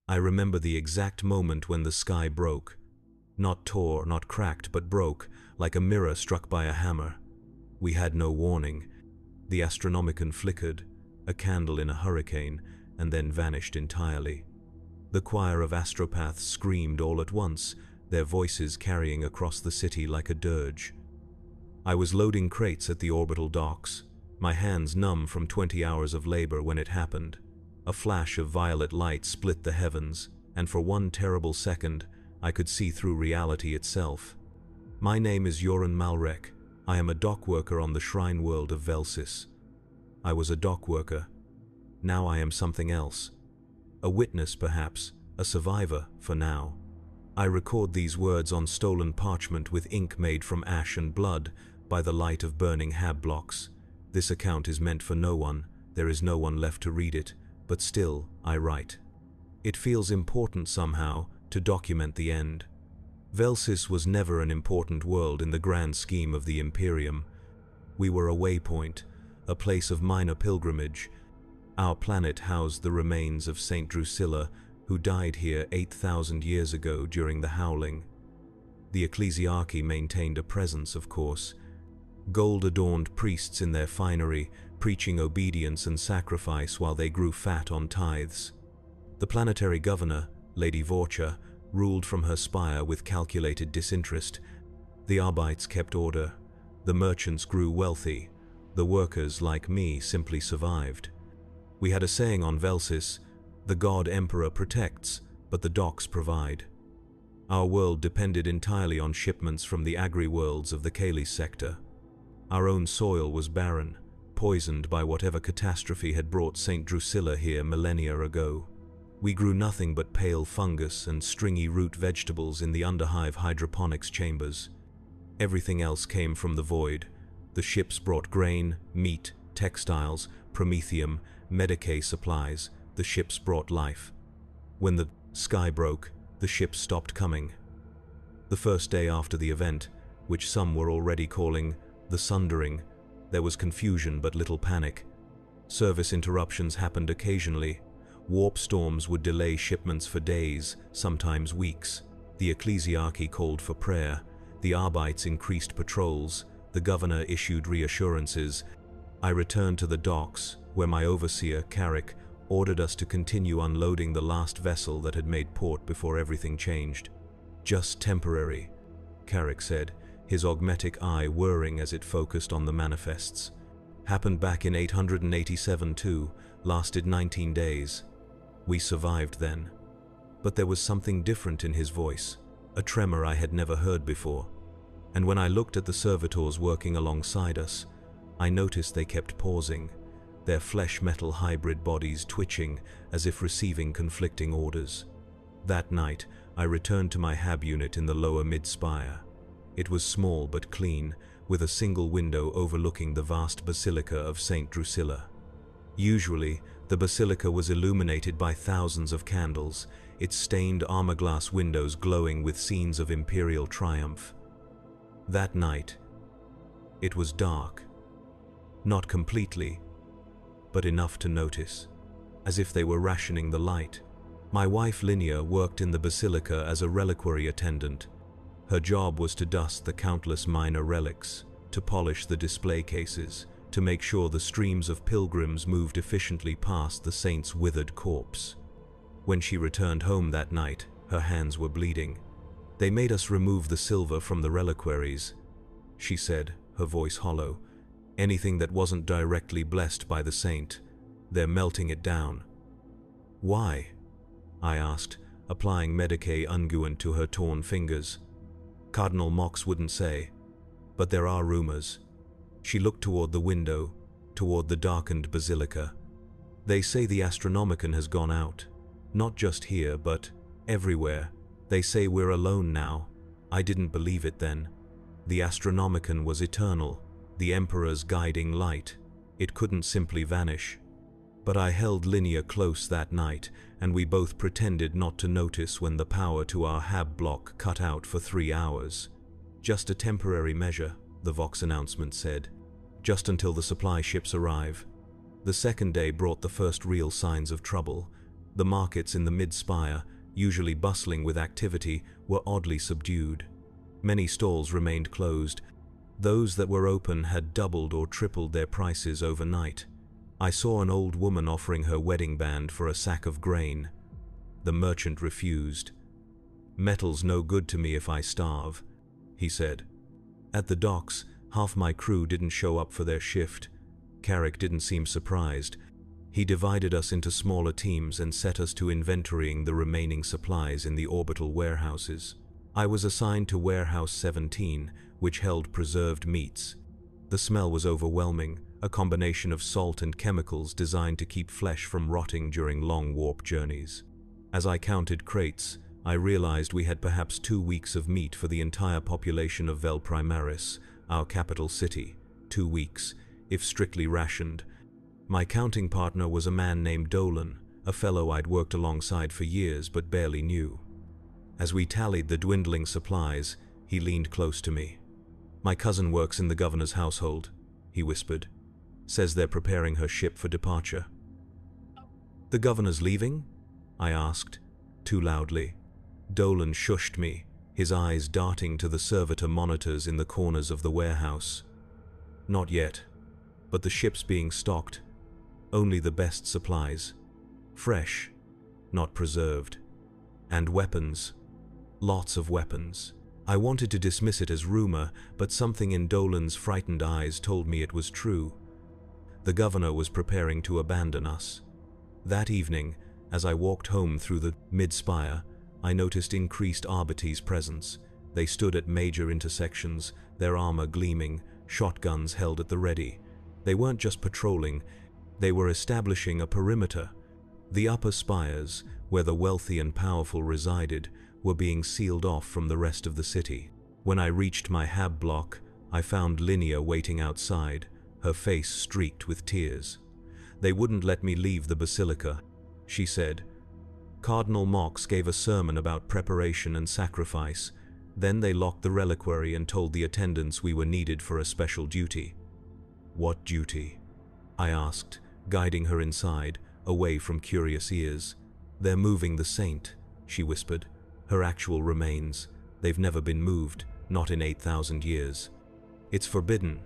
I remember the exact moment when the sky broke. Not tore, not cracked, but broke, like a mirror struck by a hammer. We had no warning. The Astronomicon flickered, a candle in a hurricane, and then vanished entirely. The choir of astropaths screamed all at once, their voices carrying across the city like a dirge. I was loading crates at the orbital docks, my hands numb from 20 hours of labor when it happened. A flash of violet light split the heavens, and for one terrible second, I could see through reality itself. My name is Joran Malrek. I am a dock worker on the shrine world of Velsis. I was a dock worker. Now I am something else. A witness, perhaps, a survivor, for now. I record these words on stolen parchment with ink made from ash and blood by the light of burning hab blocks. This account is meant for no one. There is no one left to read it, but still, I write. It feels important somehow to document the end. Velsis was never an important world in the grand scheme of the Imperium. We were a waypoint, a place of minor pilgrimage. Our planet housed the remains of Saint Drusilla, who died here 8,000 years ago during the Howling. The ecclesiarchy maintained a presence, of course. Gold-adorned priests in their finery, preaching obedience and sacrifice while they grew fat on tithes. The planetary governor, Lady Vorcha, ruled from her spire with calculated disinterest. The Arbites kept order. The merchants grew wealthy. The workers, like me, simply survived. We had a saying on Velsis, "The God Emperor protects, but the docks provide." Our world depended entirely on shipments from the agri-worlds of the Kalis sector. Our own soil was barren, poisoned by whatever catastrophe had brought Saint Drusilla here millennia ago. We grew nothing but pale fungus and stringy root vegetables in the underhive hydroponics chambers. Everything else came from the void. The ships brought grain, meat, textiles, promethium, Medicae supplies. The ships brought life. When the sky broke, the ships stopped coming. The first day after the event, which some were already calling the Sundering, there was confusion but little panic. Service interruptions happened occasionally. Warp storms would delay shipments for days, sometimes weeks. The ecclesiarchy called for prayer. The Arbites increased patrols. The governor issued reassurances. I returned to the docks, where my overseer, Carrick, ordered us to continue unloading the last vessel that had made port before everything changed. "Just temporary," Carrick said, his augmetic eye whirring as it focused on the manifests. "Happened back in 887 too, lasted 19 days. We survived then." But there was something different in his voice, a tremor I had never heard before. And when I looked at the servitors working alongside us, I noticed they kept pausing, their flesh-metal hybrid bodies twitching as if receiving conflicting orders. That night, I returned to my hab unit in the lower mid-spire. It was small but clean, with a single window overlooking the vast basilica of Saint Drusilla. Usually, the basilica was illuminated by thousands of candles, its stained armor-glass windows glowing with scenes of imperial triumph. That night, it was dark. Not completely, but enough to notice, as if they were rationing the light. My wife Linnea worked in the basilica as a reliquary attendant. Her job was to dust the countless minor relics, to polish the display cases, to make sure the streams of pilgrims moved efficiently past the saint's withered corpse. When she returned home that night, her hands were bleeding. "They made us remove the silver from the reliquaries," she said, her voice hollow. "Anything that wasn't directly blessed by the saint, they're melting it down." "Why?" I asked, applying Medicae unguent to her torn fingers. Cardinal Mox wouldn't say, but there are rumors. She looked toward the window, toward the darkened basilica. "They say the Astronomicon has gone out. Not just here, but everywhere. They say we're alone now." I didn't believe it then. The Astronomicon was eternal, the Emperor's guiding light. It couldn't simply vanish. But I held Linnea close that night, and we both pretended not to notice when the power to our hab block cut out for 3 hours. "Just a temporary measure," the Vox announcement said. "Just until the supply ships arrive." The second day brought the first real signs of trouble. The markets in the mid-spire, usually bustling with activity, were oddly subdued. Many stalls remained closed. Those that were open had doubled or tripled their prices overnight. I saw an old woman offering her wedding band for a sack of grain. The merchant refused. "Metal's no good to me if I starve," he said. At the docks, half my crew didn't show up for their shift. Carrick didn't seem surprised. He divided us into smaller teams and set us to inventorying the remaining supplies in the orbital warehouses. I was assigned to Warehouse 17, which held preserved meats. The smell was overwhelming, a combination of salt and chemicals designed to keep flesh from rotting during long warp journeys. As I counted crates, I realized we had perhaps 2 weeks of meat for the entire population of Vel Primaris, our capital city. 2 weeks, if strictly rationed. My counting partner was a man named Dolan, a fellow I'd worked alongside for years but barely knew. As we tallied the dwindling supplies, he leaned close to me. "My cousin works in the governor's household," he whispered. "Says they're preparing her ship for departure." "The governor's leaving?" I asked, too loudly. Dolan shushed me, his eyes darting to the servitor monitors in the corners of the warehouse. "Not yet, but the ship's being stocked. Only the best supplies. Fresh, not preserved. And weapons. Lots of weapons." I wanted to dismiss it as rumor, but something in Dolan's frightened eyes told me it was true. The governor was preparing to abandon us. That evening, as I walked home through the mid-spire, I noticed increased Arbites' presence. They stood at major intersections, their armor gleaming, shotguns held at the ready. They weren't just patrolling, they were establishing a perimeter. The upper spires, where the wealthy and powerful resided, were being sealed off from the rest of the city. When I reached my hab block, I found Linnea waiting outside, her face streaked with tears. "They wouldn't let me leave the basilica," she said. "Cardinal Mox gave a sermon about preparation and sacrifice. Then they locked the reliquary and told the attendants we were needed for a special duty." "What duty?" I asked, guiding her inside, away from curious ears. "They're moving the saint," she whispered. "Her actual remains. They've never been moved, not in 8,000 years. It's forbidden.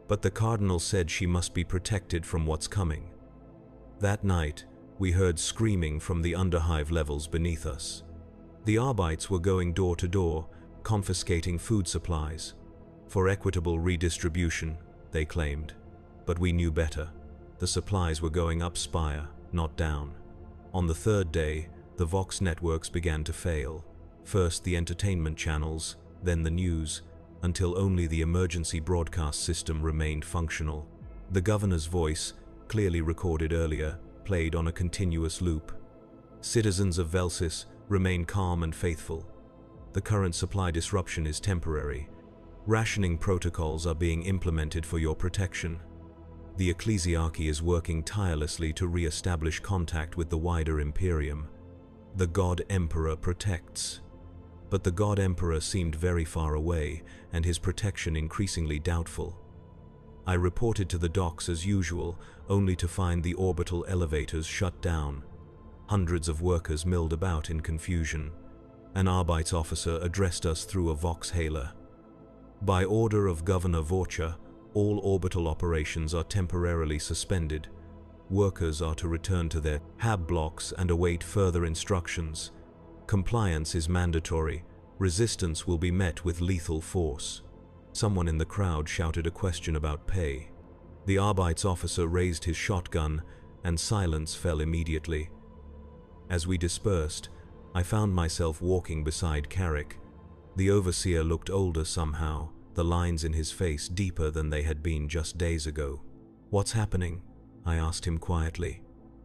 But the cardinal said she must be protected from what's coming." That night, we heard screaming from the underhive levels beneath us. The Arbites were going door to door, confiscating food supplies. For equitable redistribution, they claimed. But we knew better. The supplies were going up spire, not down. On the third day, the Vox networks began to fail. First the entertainment channels, then the news, until only the emergency broadcast system remained functional. The governor's voice, clearly recorded earlier, played on a continuous loop. "Citizens of Velsis, remain calm and faithful. The current supply disruption is temporary. Rationing protocols are being implemented for your protection. The ecclesiarchy is working tirelessly to re-establish contact with the wider Imperium. The God Emperor protects." But the God Emperor seemed very far away, and his protection increasingly doubtful. I reported to the docks as usual, only to find the orbital elevators shut down. Hundreds of workers milled about in confusion. An Arbites officer addressed us through a Vox hailer. "By order of Governor Vorcha, all orbital operations are temporarily suspended. Workers are to return to their hab blocks and await further instructions. Compliance is mandatory. Resistance will be met with lethal force." Someone in the crowd shouted a question about pay. The Arbites officer raised his shotgun, and silence fell immediately. As we dispersed, I found myself walking beside Carrick. The overseer looked older somehow, the lines in his face deeper than they had been just days ago. "What's happening?" I asked him quietly.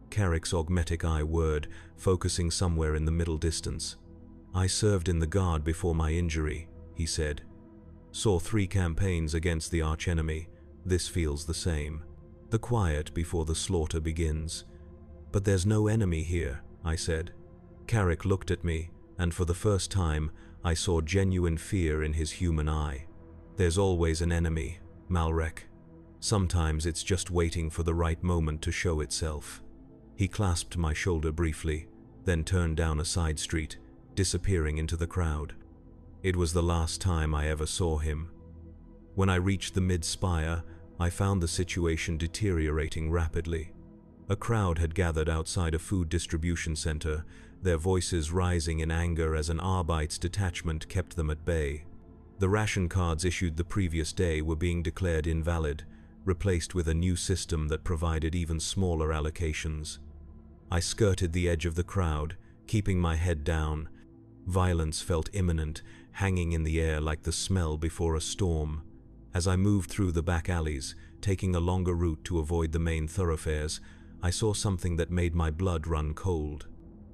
Carrick's augmetic eye whirred, focusing somewhere in the middle distance. "I served in the guard before my injury," he said. "Saw 3 campaigns against the archenemy. This feels the same. The quiet before the slaughter begins." "But there's no enemy here," I said. Carrick looked at me, and for the first time, I saw genuine fear in his human eye. "There's always an enemy, Malrek. Sometimes it's just waiting for the right moment to show itself." He clasped my shoulder briefly, then turned down a side street, disappearing into the crowd. It was the last time I ever saw him. When I reached the mid-spire, I found the situation deteriorating rapidly. A crowd had gathered outside a food distribution center, their voices rising in anger as an Arbeits detachment kept them at bay. The ration cards issued the previous day were being declared invalid, replaced with a new system that provided even smaller allocations. I skirted the edge of the crowd, keeping my head down. Violence felt imminent, hanging in the air like the smell before a storm. As I moved through the back alleys, taking a longer route to avoid the main thoroughfares, I saw something that made my blood run cold.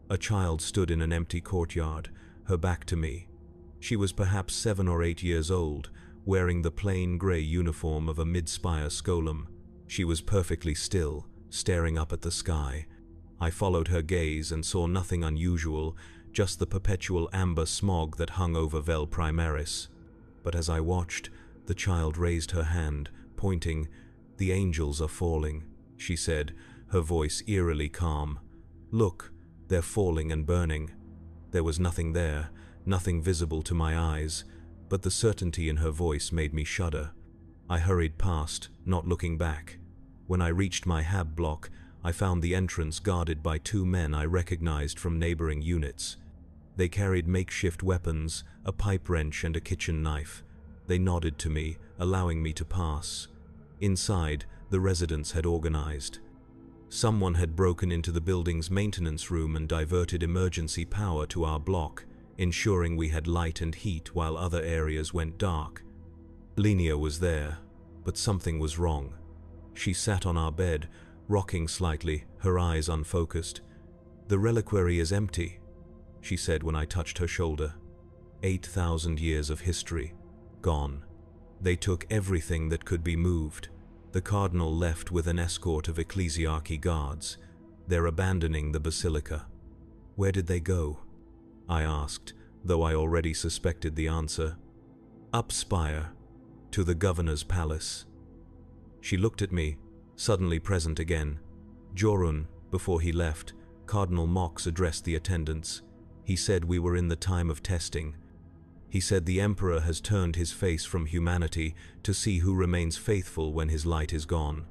A child stood in an empty courtyard, her back to me. She was perhaps 7 or 8 years old, wearing the plain grey uniform of a mid-spire scolum. She was perfectly still, staring up at the sky. I followed her gaze and saw nothing unusual, just the perpetual amber smog that hung over Vel Primaris. But as I watched, the child raised her hand, pointing. "The angels are falling," she said, her voice eerily calm. "Look, they're falling and burning." There was nothing there, nothing visible to my eyes, but the certainty in her voice made me shudder. I hurried past, not looking back. When I reached my hab block, I found the entrance guarded by 2 men I recognized from neighboring units. They carried makeshift weapons, a pipe wrench and a kitchen knife. They nodded to me, allowing me to pass. Inside, the residents had organized. Someone had broken into the building's maintenance room and diverted emergency power to our block, ensuring we had light and heat while other areas went dark. Linnea was there, but something was wrong. She sat on our bed, rocking slightly, her eyes unfocused. "The reliquary is empty," she said when I touched her shoulder. 8,000 years of history, gone. They took everything that could be moved. The cardinal left with an escort of ecclesiarchy guards. They're abandoning the basilica. Where did they go? I asked, though I already suspected the answer. Up spire, to the governor's palace. She looked at me, suddenly present again. Jorun, before he left, Cardinal Mox addressed the attendants. He said we were in the time of testing. He said the Emperor has turned his face from humanity to see who remains faithful when his light is gone.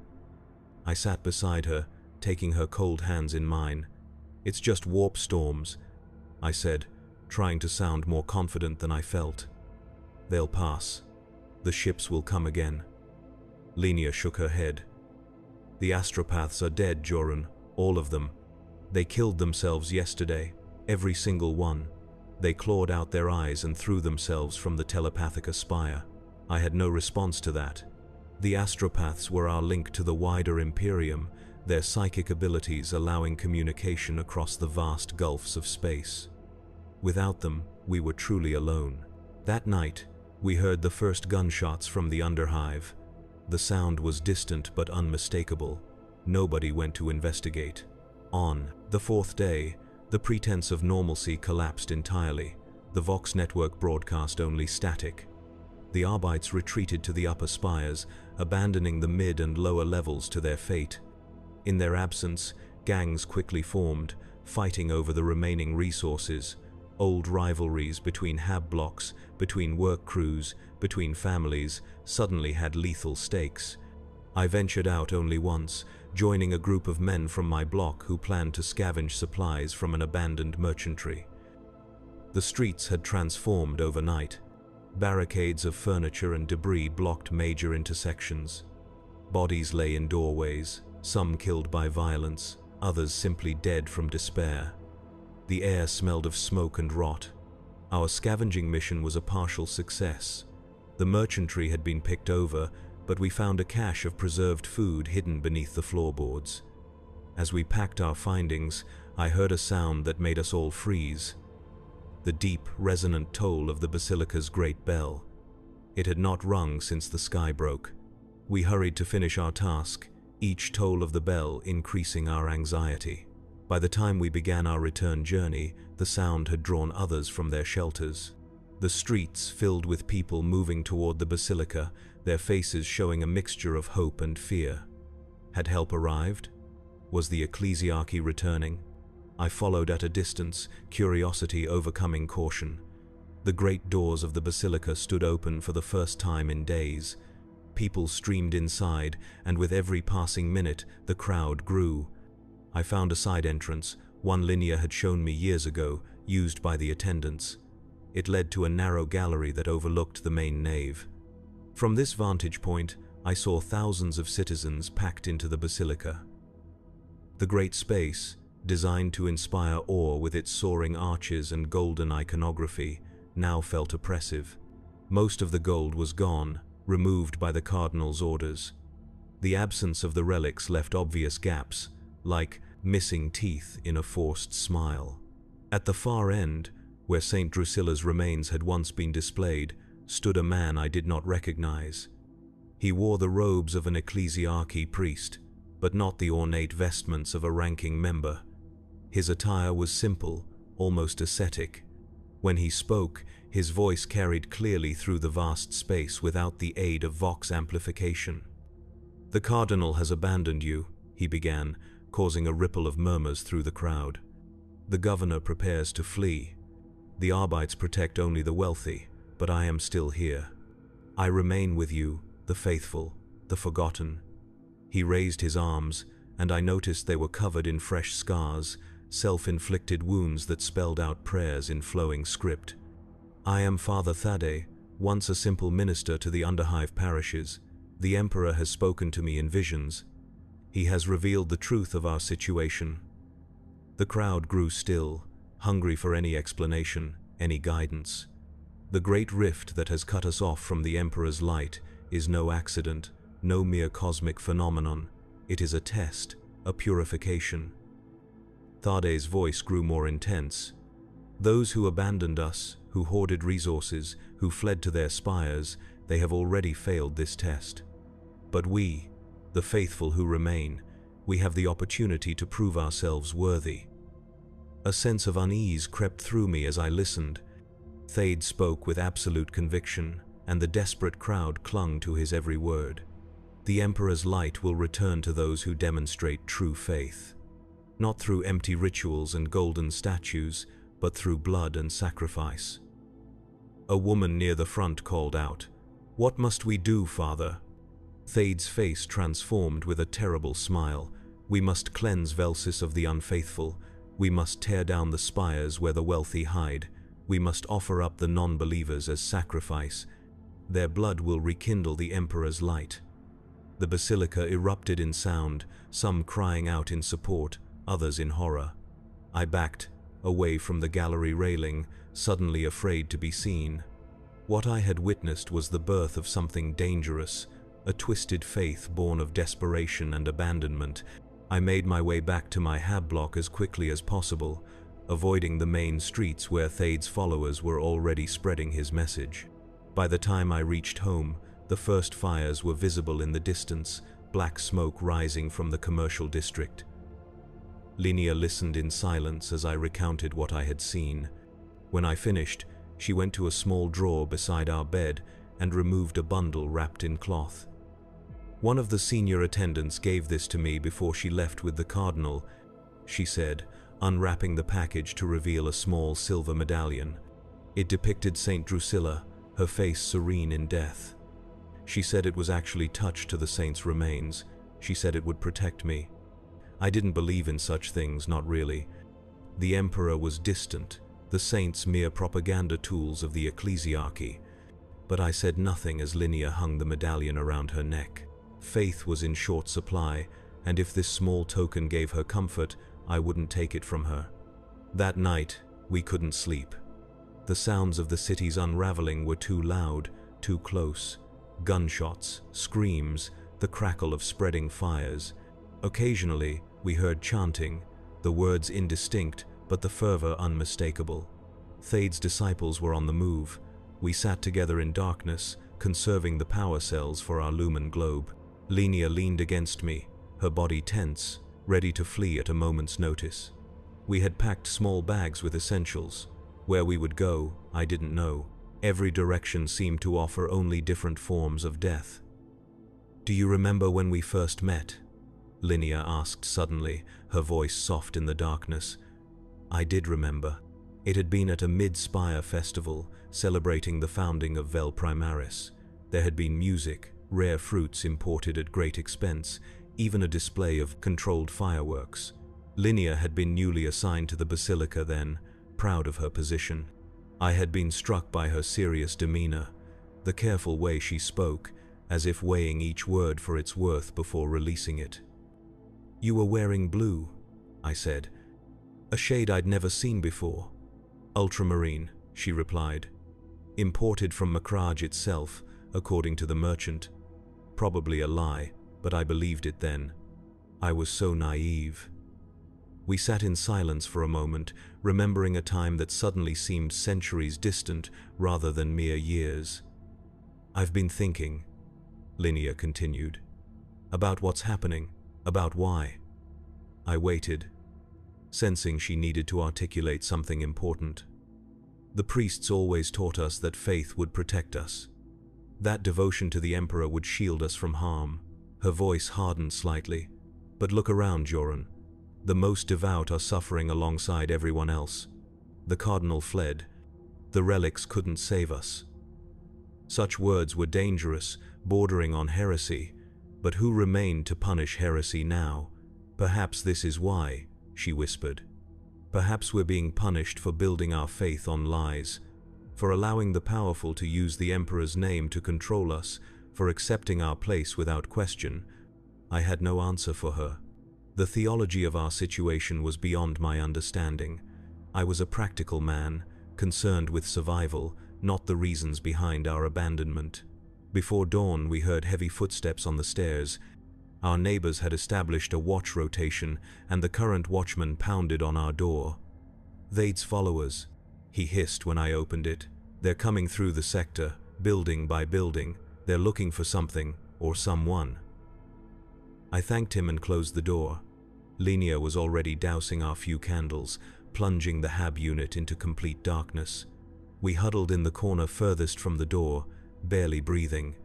I sat beside her, taking her cold hands in mine. "It's just warp storms," I said, trying to sound more confident than I felt. "They'll pass. The ships will come again." Linnea shook her head. "The astropaths are dead, Jorun, all of them. They killed themselves yesterday, every single one. They clawed out their eyes and threw themselves from the telepathica spire. I had no response to that. The astropaths were our link to the wider Imperium, their psychic abilities allowing communication across the vast gulfs of space. Without them, we were truly alone. That night, we heard the first gunshots from the underhive. The sound was distant but unmistakable. Nobody went to investigate. On the 4th day, the pretense of normalcy collapsed entirely. The Vox network broadcast only static. The Arbeits retreated to the upper spires, abandoning the mid and lower levels to their fate. In their absence, gangs quickly formed, fighting over the remaining resources. Old rivalries between hab blocks, between work crews, between families, suddenly had lethal stakes. I ventured out only once, joining a group of men from my block who planned to scavenge supplies from an abandoned merchantry. The streets had transformed overnight. Barricades of furniture and debris blocked major intersections. Bodies lay in doorways, some killed by violence, others simply dead from despair. The air smelled of smoke and rot. Our scavenging mission was a partial success. The merchantry had been picked over, but we found a cache of preserved food hidden beneath the floorboards. As we packed our findings, I heard a sound that made us all freeze. The deep, resonant toll of the basilica's great bell. It had not rung since the sky broke. We hurried to finish our task, each toll of the bell increasing our anxiety. By the time we began our return journey, the sound had drawn others from their shelters. The streets filled with people moving toward the basilica, their faces showing a mixture of hope and fear. Had help arrived? Was the ecclesiarchy returning? I followed at a distance, curiosity overcoming caution. The great doors of the basilica stood open for the first time in days. People streamed inside, and with every passing minute, the crowd grew. I found a side entrance, one Linnea had shown me years ago, used by the attendants. It led to a narrow gallery that overlooked the main nave. From this vantage point, I saw thousands of citizens packed into the basilica. The great space, designed to inspire awe with its soaring arches and golden iconography, now felt oppressive. Most of the gold was gone, removed by the cardinal's orders. The absence of the relics left obvious gaps, like missing teeth in a forced smile. At the far end, where Saint Drusilla's remains had once been displayed, stood a man I did not recognize. He wore the robes of an ecclesiarchy priest, but not the ornate vestments of a ranking member. His attire was simple, almost ascetic. When he spoke, his voice carried clearly through the vast space without the aid of vox amplification. "The cardinal has abandoned you," he began, causing a ripple of murmurs through the crowd. "The governor prepares to flee. The Arbites protect only the wealthy, but I am still here. I remain with you, the faithful, the forgotten." He raised his arms, and I noticed they were covered in fresh scars, self-inflicted wounds that spelled out prayers in flowing script. "I am Father Thade, once a simple minister to the underhive parishes. The Emperor has spoken to me in visions. He has revealed the truth of our situation." The crowd grew still, hungry for any explanation, any guidance. The great rift that has cut us off from the Emperor's light is no accident, no mere cosmic phenomenon. It is a test, a purification. Thade's voice grew more intense. "Those who abandoned us, who hoarded resources, who fled to their spires, they have already failed this test. But we, the faithful who remain, we have the opportunity to prove ourselves worthy." A sense of unease crept through me as I listened. Thade spoke with absolute conviction, and the desperate crowd clung to his every word. The Emperor's light will return to those who demonstrate true faith. Not through empty rituals and golden statues, but through blood and sacrifice. A woman near the front called out, "What must we do, Father?" Thade's face transformed with a terrible smile. "We must cleanse Velsis of the unfaithful. We must tear down the spires where the wealthy hide. We must offer up the non-believers as sacrifice. Their blood will rekindle the Emperor's light." The basilica erupted in sound, some crying out in support, others in horror. I backed, away from the gallery railing, suddenly afraid to be seen. What I had witnessed was the birth of something dangerous, a twisted faith born of desperation and abandonment. I made my way back to my hab block as quickly as possible, avoiding the main streets where Thade's followers were already spreading his message. By the time I reached home, the first fires were visible in the distance, black smoke rising from the commercial district. Linnea listened in silence as I recounted what I had seen. When I finished, she went to a small drawer beside our bed and removed a bundle wrapped in cloth. "One of the senior attendants gave this to me before she left with the cardinal," she said, unwrapping the package to reveal a small silver medallion. It depicted Saint Drusilla, her face serene in death. She said it was actually touched to the saint's remains. She said it would protect me. I didn't believe in such things, not really. The Emperor was distant, the saints mere propaganda tools of the ecclesiarchy. But I said nothing as Linnea hung the medallion around her neck. Faith was in short supply, and if this small token gave her comfort, I wouldn't take it from her. That night, we couldn't sleep. The sounds of the city's unraveling were too loud, too close. Gunshots, screams, the crackle of spreading fires. Occasionally, we heard chanting, the words indistinct, but the fervor unmistakable. Thade's disciples were on the move. We sat together in darkness, conserving the power cells for our lumen globe. Linnea leaned against me, her body tense, ready to flee at a moment's notice. We had packed small bags with essentials. Where we would go, I didn't know. Every direction seemed to offer only different forms of death. "Do you remember when we first met?" Linnea asked suddenly, her voice soft in the darkness. I did remember. It had been at a mid-spire festival, celebrating the founding of Vel Primaris. There had been music, rare fruits imported at great expense, even a display of controlled fireworks. Linnea had been newly assigned to the Basilica then, proud of her position. I had been struck by her serious demeanor, the careful way she spoke, as if weighing each word for its worth before releasing it. You were wearing blue, I said. A shade I'd never seen before. Ultramarine, she replied. Imported from Macragge itself, according to the merchant. Probably a lie, but I believed it then. I was so naive. We sat in silence for a moment, remembering a time that suddenly seemed centuries distant rather than mere years. I've been thinking, Linnea continued, about what's happening, about why. I waited, sensing she needed to articulate something important. The priests always taught us that faith would protect us. That devotion to the Emperor would shield us from harm. Her voice hardened slightly. But look around, Joran. The most devout are suffering alongside everyone else. The Cardinal fled. The relics couldn't save us. Such words were dangerous, bordering on heresy. But who remained to punish heresy now? Perhaps this is why, she whispered. Perhaps we're being punished for building our faith on lies, for allowing the powerful to use the Emperor's name to control us, for accepting our place without question. I had no answer for her. The theology of our situation was beyond my understanding. I was a practical man, concerned with survival, not the reasons behind our abandonment. Before dawn, we heard heavy footsteps on the stairs. Our neighbors had established a watch rotation, and the current watchman pounded on our door. They'd's followers, he hissed when I opened it. They're coming through the sector, building by building. They're looking for something, or someone. I thanked him and closed the door. Linnea was already dousing our few candles, plunging the hab unit into complete darkness. We huddled in the corner furthest from the door, barely breathing.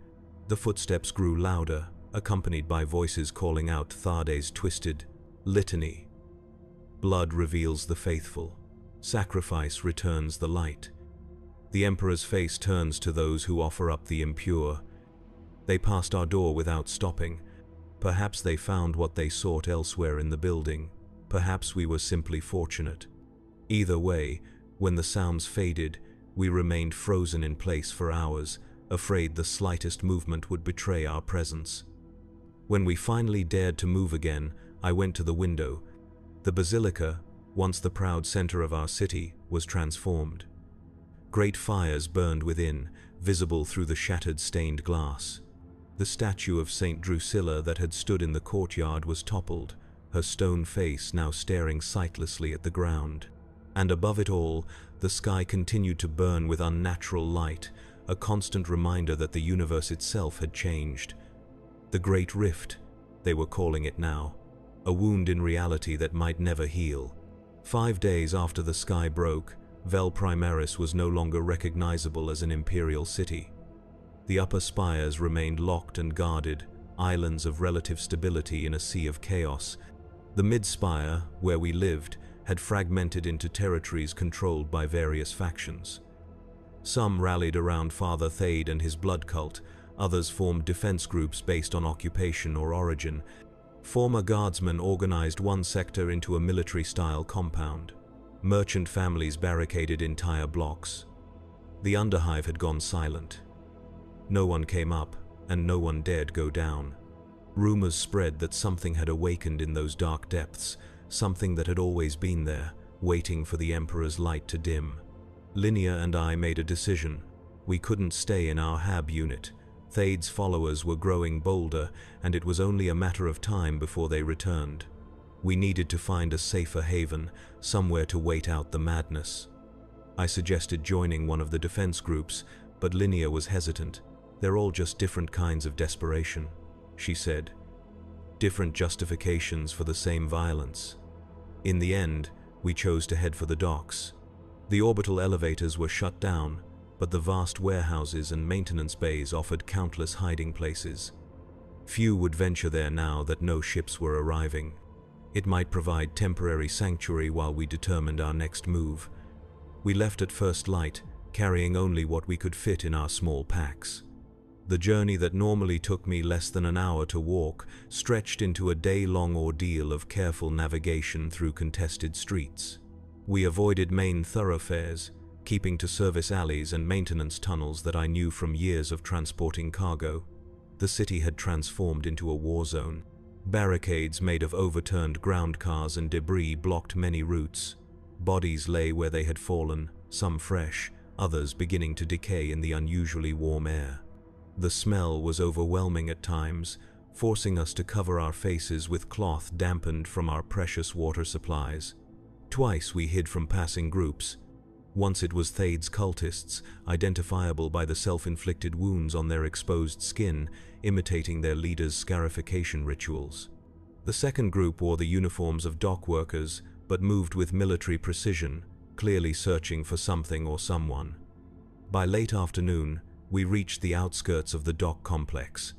The footsteps grew louder, accompanied by voices calling out Tharde's twisted litany. Blood reveals the faithful. Sacrifice returns the light. The Emperor's face turns to those who offer up the impure. They passed our door without stopping. Perhaps they found what they sought elsewhere in the building. Perhaps we were simply fortunate. Either way, when the sounds faded, we remained frozen in place for hours, afraid the slightest movement would betray our presence. When we finally dared to move again, I went to the window. The Basilica, once the proud center of our city, was transformed. Great fires burned within, visible through the shattered stained glass. The statue of Saint Drusilla that had stood in the courtyard was toppled, her stone face now staring sightlessly at the ground. And above it all, the sky continued to burn with unnatural light, a constant reminder that the universe itself had changed. The Great Rift, they were calling it now, a wound in reality that might never heal. 5 days after the sky broke, Vel Primaris was no longer recognizable as an imperial city. The upper spires remained locked and guarded, islands of relative stability in a sea of chaos. The mid-spire, where we lived, had fragmented into territories controlled by various factions. Some rallied around Father Thade and his blood cult, others formed defense groups based on occupation or origin. Former guardsmen organized one sector into a military-style compound. Merchant families barricaded entire blocks. The underhive had gone silent. No one came up, and no one dared go down. Rumors spread that something had awakened in those dark depths, something that had always been there, waiting for the Emperor's light to dim. Linnea and I made a decision. We couldn't stay in our hab unit. Thade's followers were growing bolder, and it was only a matter of time before they returned. We needed to find a safer haven, somewhere to wait out the madness. I suggested joining one of the defense groups, but Linnea was hesitant. They're all just different kinds of desperation, she said. Different justifications for the same violence. In the end, we chose to head for the docks. The orbital elevators were shut down, but the vast warehouses and maintenance bays offered countless hiding places. Few would venture there now that no ships were arriving. It might provide temporary sanctuary while we determined our next move. We left at first light, carrying only what we could fit in our small packs. The journey that normally took me less than an hour to walk stretched into a day-long ordeal of careful navigation through contested streets. We avoided main thoroughfares, keeping to service alleys and maintenance tunnels that I knew from years of transporting cargo. The city had transformed into a war zone. Barricades made of overturned ground cars and debris blocked many routes. Bodies lay where they had fallen, some fresh, others beginning to decay in the unusually warm air. The smell was overwhelming at times, forcing us to cover our faces with cloth dampened from our precious water supplies. Twice we hid from passing groups. Once it was Thade's cultists, identifiable by the self-inflicted wounds on their exposed skin, imitating their leaders' scarification rituals. The second group wore the uniforms of dock workers, but moved with military precision, clearly searching for something or someone. By late afternoon, we reached the outskirts of the dock complex.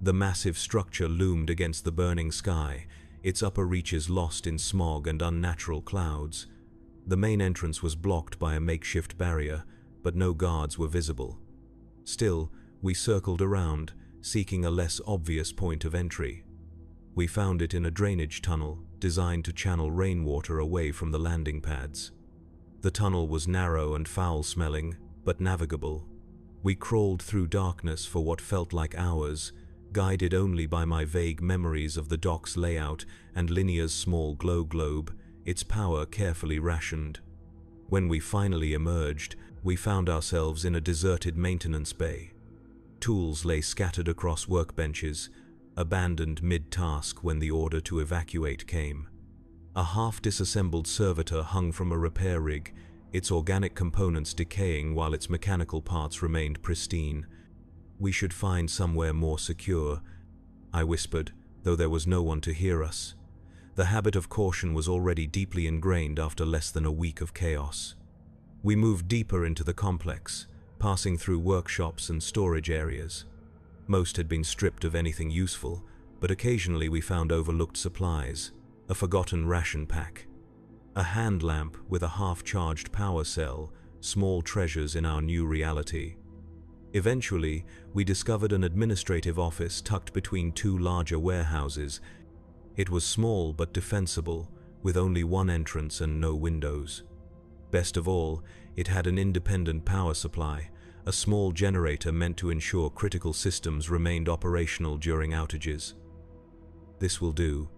The massive structure loomed against the burning sky, its upper reaches lost in smog and unnatural clouds. The main entrance was blocked by a makeshift barrier, but no guards were visible. Still, we circled around, seeking a less obvious point of entry. We found it in a drainage tunnel, designed to channel rainwater away from the landing pads. The tunnel was narrow and foul-smelling, but navigable. We crawled through darkness for what felt like hours, guided only by my vague memories of the dock's layout and Linea's small glow globe, its power carefully rationed. When we finally emerged, we found ourselves in a deserted maintenance bay. Tools lay scattered across workbenches, abandoned mid-task when the order to evacuate came. A half-disassembled servitor hung from a repair rig, its organic components decaying while its mechanical parts remained pristine. "We should find somewhere more secure," I whispered, though there was no one to hear us. The habit of caution was already deeply ingrained after less than a week of chaos. We moved deeper into the complex, passing through workshops and storage areas. Most had been stripped of anything useful, but occasionally we found overlooked supplies, a forgotten ration pack, a hand lamp with a half-charged power cell, small treasures in our new reality. Eventually, we discovered an administrative office tucked between two larger warehouses. It was small but defensible, with only one entrance and no windows. Best of all, it had an independent power supply, a small generator meant to ensure critical systems remained operational during outages. "This will do,"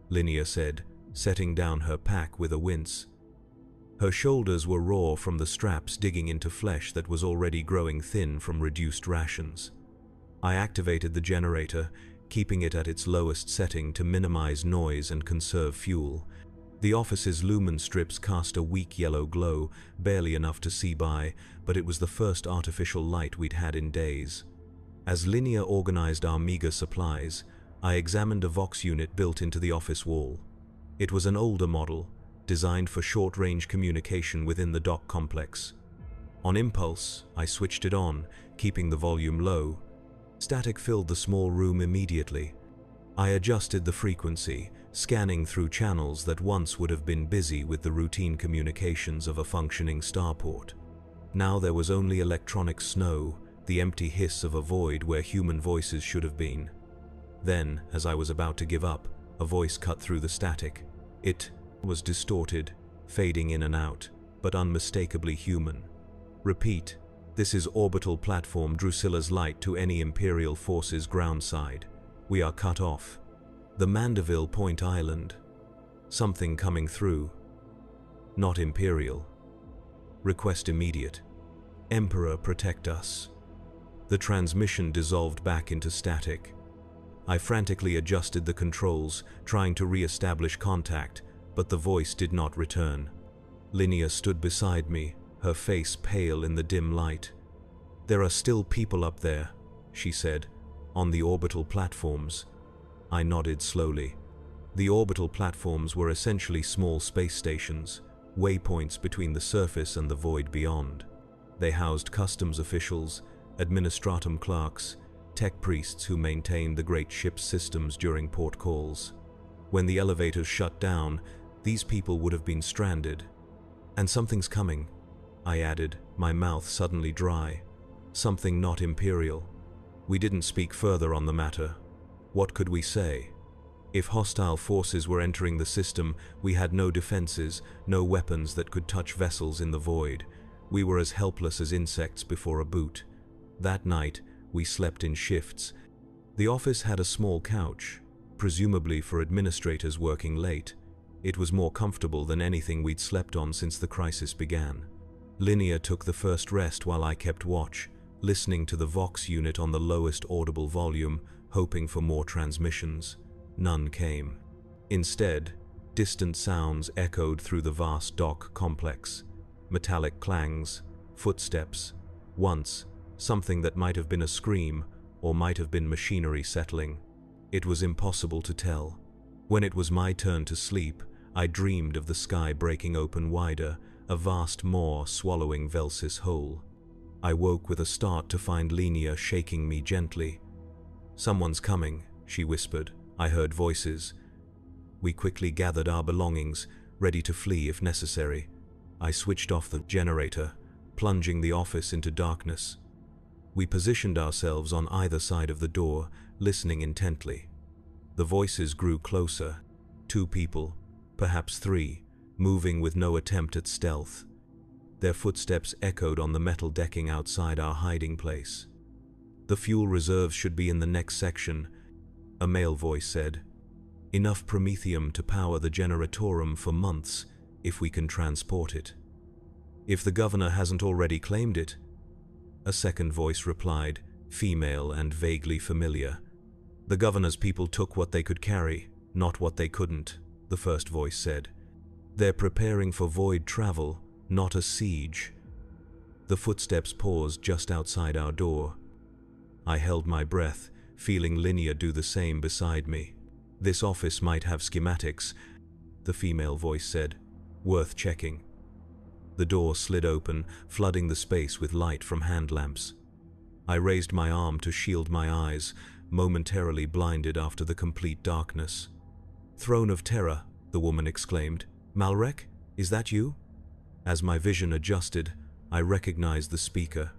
Linea said, setting down her pack with a wince. Her shoulders were raw from the straps digging into flesh that was already growing thin from reduced rations. I activated the generator, keeping it at its lowest setting to minimize noise and conserve fuel. The office's lumen strips cast a weak yellow glow, barely enough to see by, but it was the first artificial light we'd had in days. As Linea organized our meager supplies, I examined a Vox unit built into the office wall. It was an older model, designed for short-range communication within the dock complex. On impulse, I switched it on, keeping the volume low. Static filled the small room immediately. I adjusted the frequency, scanning through channels that once would have been busy with the routine communications of a functioning starport. Now there was only electronic snow, the empty hiss of a void where human voices should have been. Then, as I was about to give up, a voice cut through the static. It was distorted, fading in and out, but unmistakably human. "Repeat, this is orbital platform Drusilla's Light to any Imperial forces groundside. We are cut off. The Mandeville Point Island. Something coming through. Not Imperial. Request immediate. Emperor protect us." The transmission dissolved back into static. I frantically adjusted the controls, trying to re-establish contact, but the voice did not return. Linea stood beside me, her face pale in the dim light. "There are still people up there," she said, "on the orbital platforms." I nodded slowly. The orbital platforms were essentially small space stations, waypoints between the surface and the void beyond. They housed customs officials, administratum clerks, tech priests who maintained the great ship's systems during port calls. When the elevators shut down, these people would have been stranded. And something's coming, I added, my mouth suddenly dry. Something not Imperial. We didn't speak further on the matter. What could we say? If hostile forces were entering the system, we had no defenses, no weapons that could touch vessels in the void. We were as helpless as insects before a boot. That night, we slept in shifts. The office had a small couch, presumably for administrators working late. It was more comfortable than anything we'd slept on since the crisis began. Linnea took the first rest while I kept watch, listening to the Vox unit on the lowest audible volume, hoping for more transmissions. None came. Instead, distant sounds echoed through the vast dock complex. Metallic clangs, footsteps. Once, something that might have been a scream, or might have been machinery settling. It was impossible to tell. When it was my turn to sleep, I dreamed of the sky breaking open wider, a vast maw swallowing Velsis whole. I woke with a start to find Linnea shaking me gently. "Someone's coming," she whispered. I heard voices. We quickly gathered our belongings, ready to flee if necessary. I switched off the generator, plunging the office into darkness. We positioned ourselves on either side of the door, listening intently. The voices grew closer. 2 people, perhaps 3, moving with no attempt at stealth. Their footsteps echoed on the metal decking outside our hiding place. "The fuel reserves should be in the next section," a male voice said. "Enough promethium to power the generatorum for months, if we can transport it." "If the governor hasn't already claimed it," a second voice replied, female and vaguely familiar. "The governor's people took what they could carry, not what they couldn't," the first voice said. "They're preparing for void travel, not a siege." The footsteps paused just outside our door. I held my breath, feeling Linnea do the same beside me. "This office might have schematics," the female voice said. "Worth checking." The door slid open, flooding the space with light from hand lamps. I raised my arm to shield my eyes, momentarily blinded after the complete darkness. "Throne of Terror," the woman exclaimed. "Malrek, is that you?" As my vision adjusted, I recognized the speaker.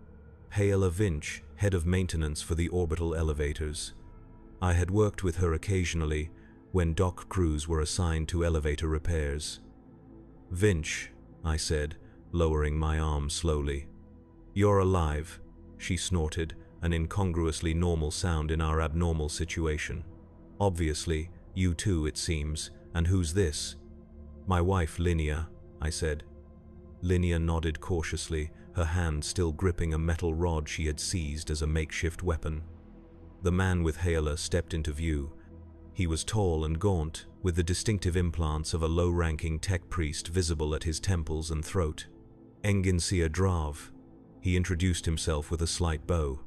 Haela Vinch, head of maintenance for the orbital elevators. I had worked with her occasionally when dock crews were assigned to elevator repairs. "Vinch," I said, lowering my arm slowly. "You're alive," she snorted, an incongruously normal sound in our abnormal situation. "Obviously, you too, it seems. And who's this?" "My wife, Linnea," I said. Linnea nodded cautiously, her hand still gripping a metal rod she had seized as a makeshift weapon. The man with Haela stepped into view. He was tall and gaunt, with the distinctive implants of a low-ranking tech priest visible at his temples and throat. "Enginseer Drav." He introduced himself with a slight bow.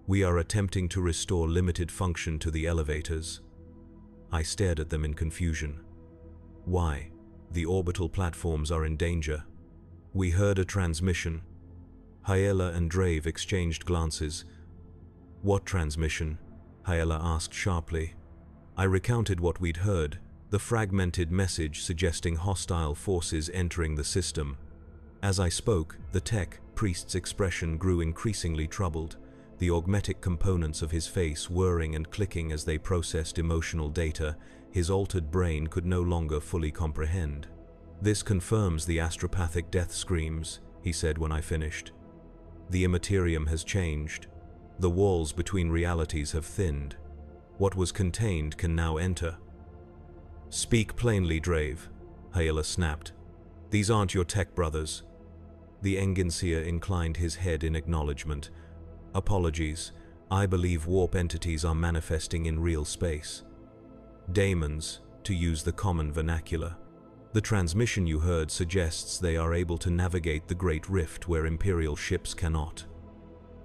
"We are attempting to restore limited function to the elevators." I stared at them in confusion. "Why? The orbital platforms are in danger." We heard a transmission. Haela and Drave exchanged glances. "What transmission?" Haela asked sharply. I recounted what we'd heard, the fragmented message suggesting hostile forces entering the system. As I spoke, the tech priest's expression grew increasingly troubled, the augmetic components of his face whirring and clicking as they processed emotional data his altered brain could no longer fully comprehend. "This confirms the astropathic death screams," he said when I finished. "The immaterium has changed. The walls between realities have thinned. What was contained can now enter." "Speak plainly, Drave," Haela snapped. "These aren't your tech brothers." The Enginseer inclined his head in acknowledgement. "Apologies. I believe warp entities are manifesting in real space. Daemons, to use the common vernacular. The transmission you heard suggests they are able to navigate the Great Rift where Imperial ships cannot."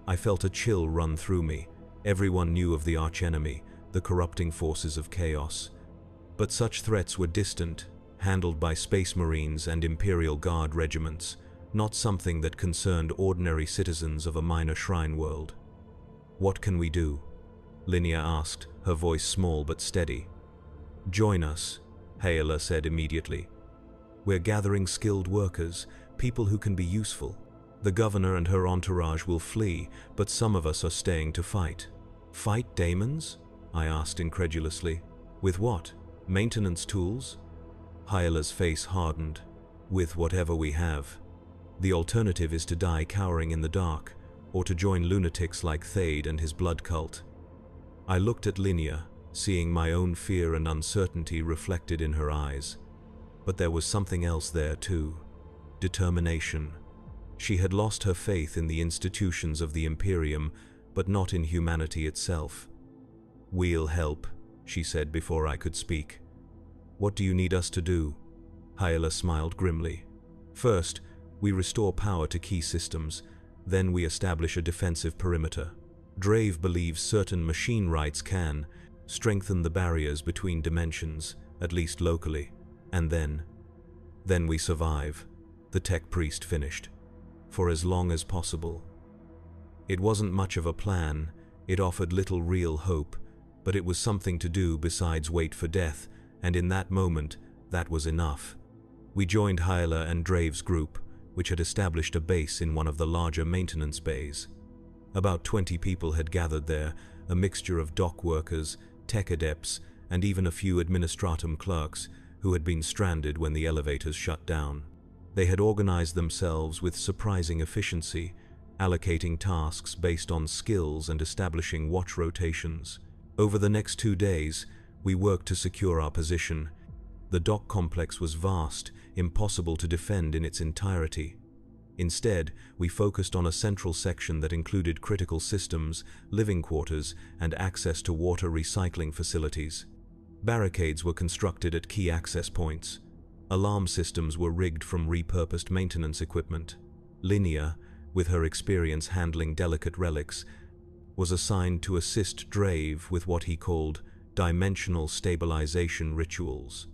I felt a chill run through me. Everyone knew of the archenemy, the corrupting forces of chaos. But such threats were distant, handled by Space Marines and Imperial Guard regiments, not something that concerned ordinary citizens of a minor shrine world. "What can we do?" Linnea asked, her voice small but steady. "Join us," Haela said immediately. "We're gathering skilled workers, people who can be useful. The governor and her entourage will flee, but some of us are staying to fight." "Fight daemons?" I asked incredulously. "With what? Maintenance tools?" Haela's face hardened. "With whatever we have. The alternative is to die cowering in the dark, or to join lunatics like Thade and his blood cult." I looked at Linnea, seeing my own fear and uncertainty reflected in her eyes. But there was something else there too. Determination. She had lost her faith in the institutions of the Imperium, but not in humanity itself. "We'll help," she said before I could speak. "What do you need us to do?" Haela smiled grimly. "First, we restore power to key systems, then we establish a defensive perimeter. Drave believes certain machine rights can strengthen the barriers between dimensions, at least locally, and then we survive," the tech priest finished. "For as long as possible." It wasn't much of a plan, it offered little real hope, but it was something to do besides wait for death, and in that moment, that was enough. We joined Haela and Drave's group, which had established a base in one of the larger maintenance bays. About 20 people had gathered there, a mixture of dock workers, tech adepts, and even a few administratum clerks who had been stranded when the elevators shut down. They had organized themselves with surprising efficiency, allocating tasks based on skills and establishing watch rotations. Over the next 2 days, we worked to secure our position. The dock complex was vast, impossible to defend in its entirety. Instead, we focused on a central section that included critical systems, living quarters, and access to water recycling facilities. Barricades were constructed at key access points. Alarm systems were rigged from repurposed maintenance equipment. Linnea, with her experience handling delicate relics, was assigned to assist Drave with what he called dimensional stabilization rituals.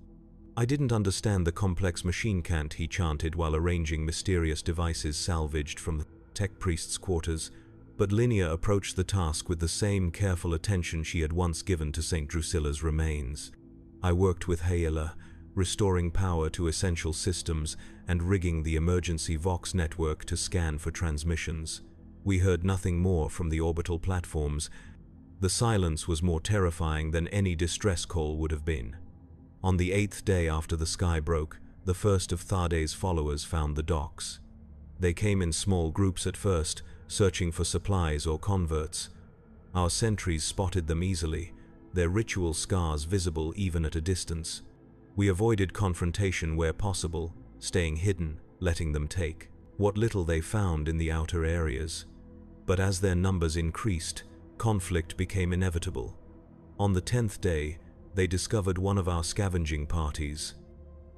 I didn't understand the complex machine cant he chanted while arranging mysterious devices salvaged from the tech priest's quarters, but Linnea approached the task with the same careful attention she had once given to St. Drusilla's remains. I worked with Haela, restoring power to essential systems and rigging the emergency Vox network to scan for transmissions. We heard nothing more from the orbital platforms. The silence was more terrifying than any distress call would have been. On the 8th day after the sky broke, the first of Thade's followers found the docks. They came in small groups at first, searching for supplies or converts. Our sentries spotted them easily, their ritual scars visible even at a distance. We avoided confrontation where possible, staying hidden, letting them take what little they found in the outer areas. But as their numbers increased, conflict became inevitable. On the 10th day, they discovered one of our scavenging parties.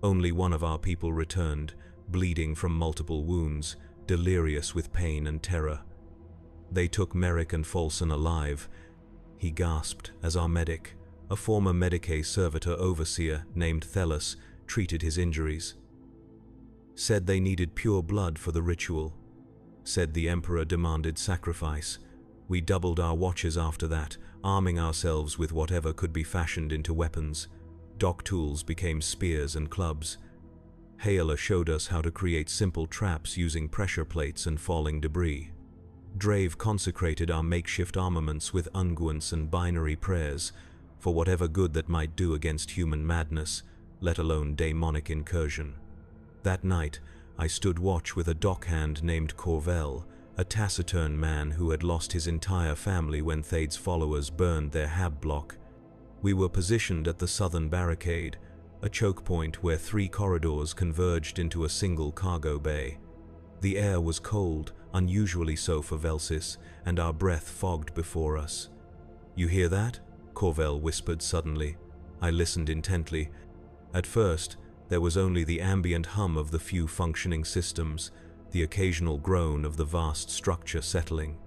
Only one of our people returned, bleeding from multiple wounds, delirious with pain and terror. They took Merrick and Folson alive. He gasped as our medic, a former Medicae servitor overseer named Thelus, treated his injuries. Said they needed pure blood for the ritual. Said the Emperor demanded sacrifice. We doubled our watches after that, arming ourselves with whatever could be fashioned into weapons. Dock tools became spears and clubs. Haela showed us how to create simple traps using pressure plates and falling debris. Drave consecrated our makeshift armaments with unguents and binary prayers, for whatever good that might do against human madness, let alone demonic incursion. That night, I stood watch with a dockhand named Corvell, a taciturn man who had lost his entire family when Thade's followers burned their hab block. We were positioned at the southern barricade, a choke point where 3 corridors converged into a single cargo bay. The air was cold, unusually so for Velsis, and our breath fogged before us. "You hear that?" Corvell whispered suddenly. I listened intently. At first, there was only the ambient hum of the few functioning systems, the occasional groan of the vast structure settling.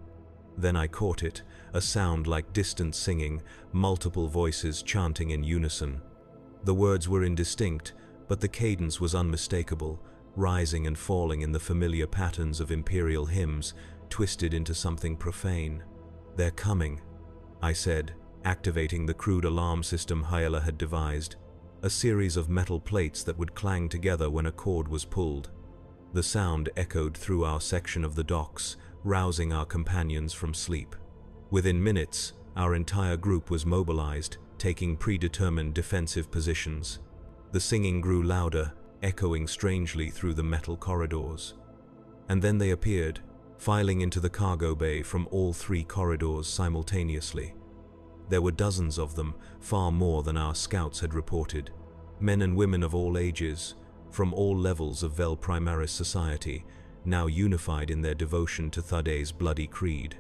Then I caught it, a sound like distant singing, multiple voices chanting in unison. The words were indistinct, but the cadence was unmistakable, rising and falling in the familiar patterns of imperial hymns, twisted into something profane. "They're coming," I said, activating the crude alarm system Hyela had devised, a series of metal plates that would clang together when a cord was pulled. The sound echoed through our section of the docks, rousing our companions from sleep. Within minutes, our entire group was mobilized, taking predetermined defensive positions. The singing grew louder, echoing strangely through the metal corridors. And then they appeared, filing into the cargo bay from all 3 corridors simultaneously. There were dozens of them, far more than our scouts had reported. Men and women of all ages, from all levels of Vel Primaris society, now unified in their devotion to Thadde's bloody creed.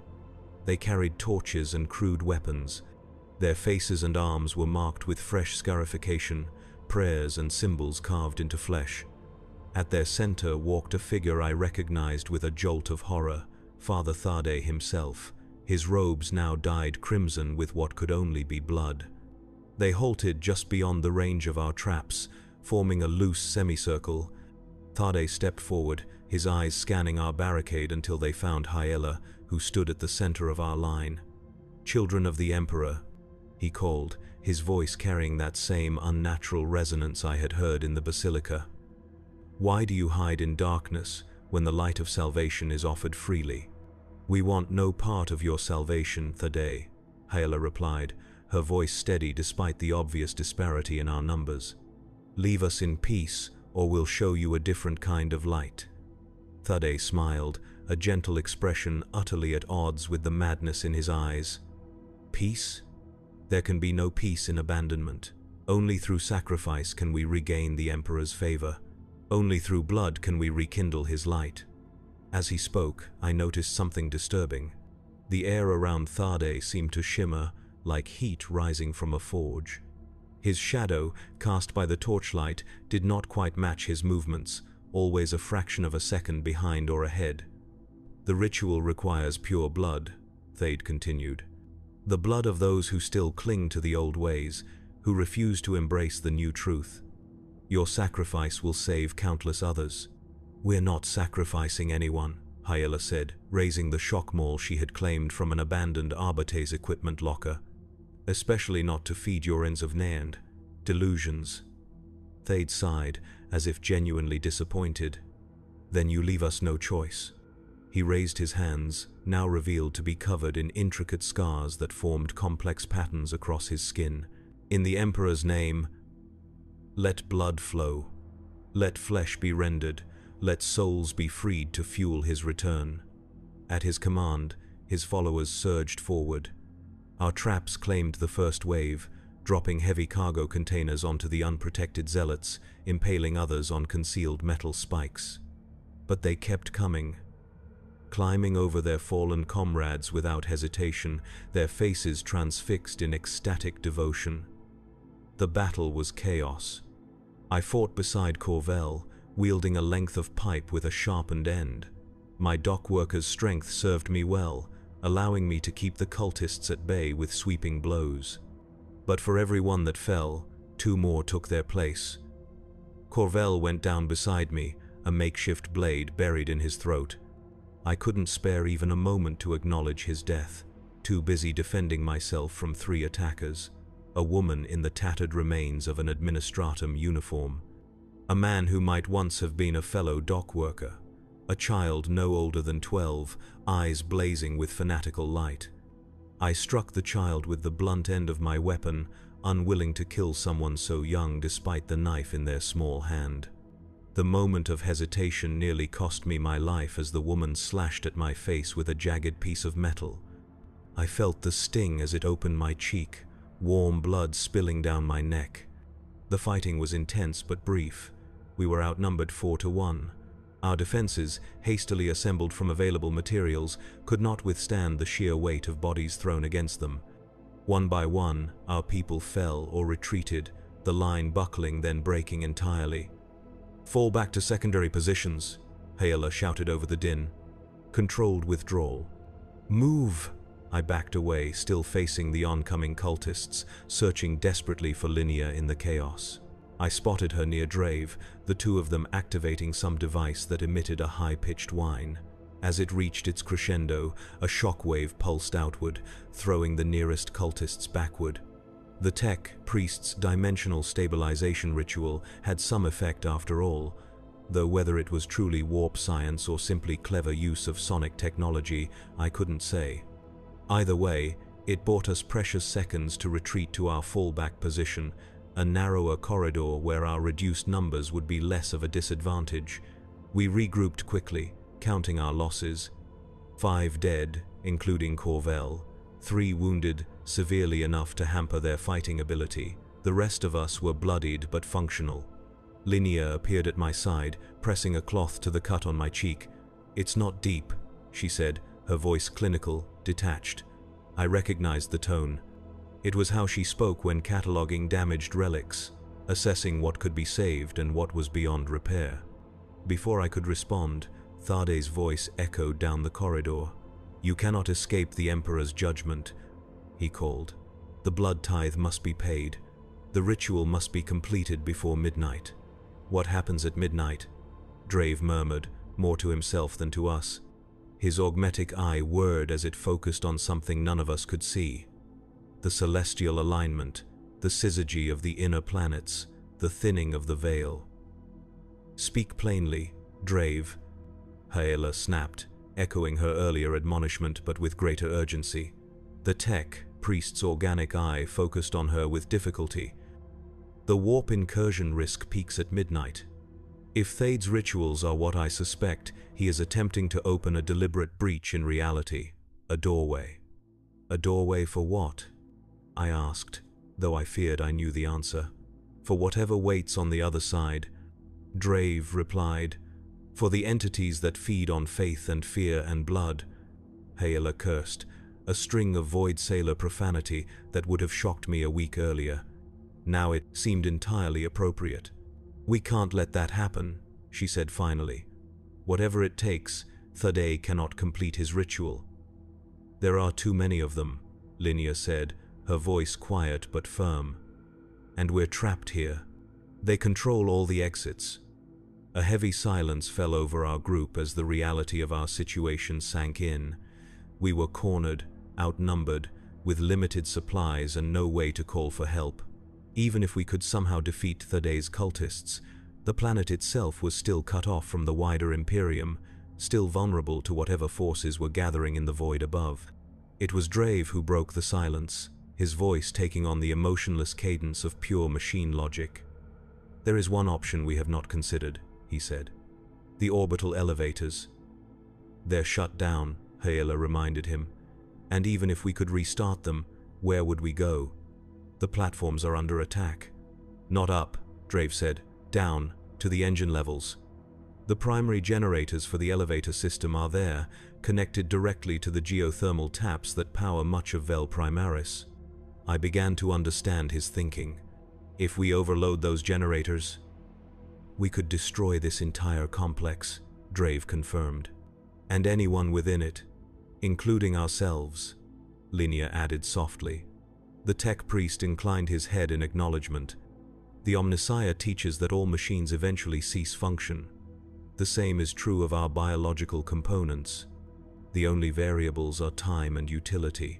They carried torches and crude weapons. Their faces and arms were marked with fresh scarification, prayers and symbols carved into flesh. At their center walked a figure I recognized with a jolt of horror, Father Thade himself, his robes now dyed crimson with what could only be blood. They halted just beyond the range of our traps, forming a loose semicircle. Thade stepped forward, his eyes scanning our barricade until they found Hyela, who stood at the center of our line. "Children of the Emperor," he called, his voice carrying that same unnatural resonance I had heard in the Basilica. "Why do you hide in darkness when the light of salvation is offered freely?" "We want no part of your salvation, Thade," Hyela replied, her voice steady despite the obvious disparity in our numbers. "Leave us in peace, or we'll show you a different kind of light." Thade smiled, a gentle expression utterly at odds with the madness in his eyes. "Peace? There can be no peace in abandonment. Only through sacrifice can we regain the Emperor's favor. Only through blood can we rekindle his light." As he spoke, I noticed something disturbing. The air around Thade seemed to shimmer, like heat rising from a forge. His shadow, cast by the torchlight, did not quite match his movements, always a fraction of a second behind or ahead. "The ritual requires pure blood," Thade continued. "The blood of those who still cling to the old ways, who refuse to embrace the new truth. Your sacrifice will save countless others." "We're not sacrificing anyone," Hyela said, raising the shock maul she had claimed from an abandoned Arbates equipment locker. "Especially not to feed your ends of Nairn. Delusions." Thade sighed, as if genuinely disappointed. "Then you leave us no choice." He raised his hands, now revealed to be covered in intricate scars that formed complex patterns across his skin. "In the Emperor's name, let blood flow. Let flesh be rendered. Let souls be freed to fuel his return." At his command, his followers surged forward. Our traps claimed the first wave, dropping heavy cargo containers onto the unprotected zealots, impaling others on concealed metal spikes. But they kept coming, climbing over their fallen comrades without hesitation, their faces transfixed in ecstatic devotion. The battle was chaos. I fought beside Corvel, wielding a length of pipe with a sharpened end. My dock worker's strength served me well, allowing me to keep the cultists at bay with sweeping blows. But for every one that fell, 2 more took their place. Corvel went down beside me, a makeshift blade buried in his throat. I couldn't spare even a moment to acknowledge his death, too busy defending myself from 3 attackers, a woman in the tattered remains of an administratum uniform, a man who might once have been a fellow dock worker, a child no older than 12, eyes blazing with fanatical light. I struck the child with the blunt end of my weapon, unwilling to kill someone so young despite the knife in their small hand. The moment of hesitation nearly cost me my life as the woman slashed at my face with a jagged piece of metal. I felt the sting as it opened my cheek, warm blood spilling down my neck. The fighting was intense but brief. We were outnumbered 4 to 1. Our defenses, hastily assembled from available materials, could not withstand the sheer weight of bodies thrown against them. One by one, our people fell or retreated, the line buckling then breaking entirely. "Fall back to secondary positions," Hyela shouted over the din. Controlled withdrawal. "Move!" I backed away, still facing the oncoming cultists, searching desperately for Linnea in the chaos. I spotted her near Drave, the 2 of them activating some device that emitted a high-pitched whine. As it reached its crescendo, a shockwave pulsed outward, throwing the nearest cultists backward. The tech priest's dimensional stabilization ritual had some effect after all, though whether it was truly warp science or simply clever use of sonic technology, I couldn't say. Either way, it bought us precious seconds to retreat to our fallback position, a narrower corridor where our reduced numbers would be less of a disadvantage. We regrouped quickly, counting our losses. 5 dead, including Corvell, 3 wounded, severely enough to hamper their fighting ability. The rest of us were bloodied but functional. Linnea appeared at my side, pressing a cloth to the cut on my cheek. "It's not deep," she said, her voice clinical, detached. I recognized the tone. It was how she spoke when cataloging damaged relics, assessing what could be saved and what was beyond repair. Before I could respond, Thade's voice echoed down the corridor. "You cannot escape the Emperor's judgment," he called. "The blood tithe must be paid. The ritual must be completed before midnight." "What happens at midnight?" Drave murmured, more to himself than to us. His augmetic eye whirred as it focused on something none of us could see. The celestial alignment, the syzygy of the inner planets, the thinning of the veil. "Speak plainly, Drave," Haela snapped, echoing her earlier admonishment but with greater urgency. The tech priest's organic eye focused on her with difficulty. "The warp incursion risk peaks at midnight. If Thade's rituals are what I suspect, he is attempting to open a deliberate breach in reality, a doorway." "A doorway for what?" I asked, though I feared I knew the answer. "For whatever waits on the other side," Drave replied. "For the entities that feed on faith and fear and blood." Haela cursed, a string of Void Sailor profanity that would have shocked me a week earlier. Now it seemed entirely appropriate. "We can't let that happen," she said finally. "Whatever it takes, Thade cannot complete his ritual." "There are too many of them," Linnea said, her voice quiet but firm. "And we're trapped here. They control all the exits." A heavy silence fell over our group as the reality of our situation sank in. We were cornered, outnumbered, with limited supplies and no way to call for help. Even if we could somehow defeat Thade's cultists, the planet itself was still cut off from the wider Imperium, still vulnerable to whatever forces were gathering in the void above. It was Drave who broke the silence, his voice taking on the emotionless cadence of pure machine logic. "There is one option we have not considered," he said. "The orbital elevators." "They're shut down," Haela reminded him. "And even if we could restart them, where would we go? The platforms are under attack." "Not up," Drave said. "Down, to the engine levels. The primary generators for the elevator system are there, connected directly to the geothermal taps that power much of Vel Primaris." I began to understand his thinking. If we overload those generators, we could destroy this entire complex, Drave confirmed. "And anyone within it, including ourselves," Linnea added softly. The tech priest inclined his head in acknowledgement. "The Omnissiah teaches that all machines eventually cease function. The same is true of our biological components. The only variables are time and utility."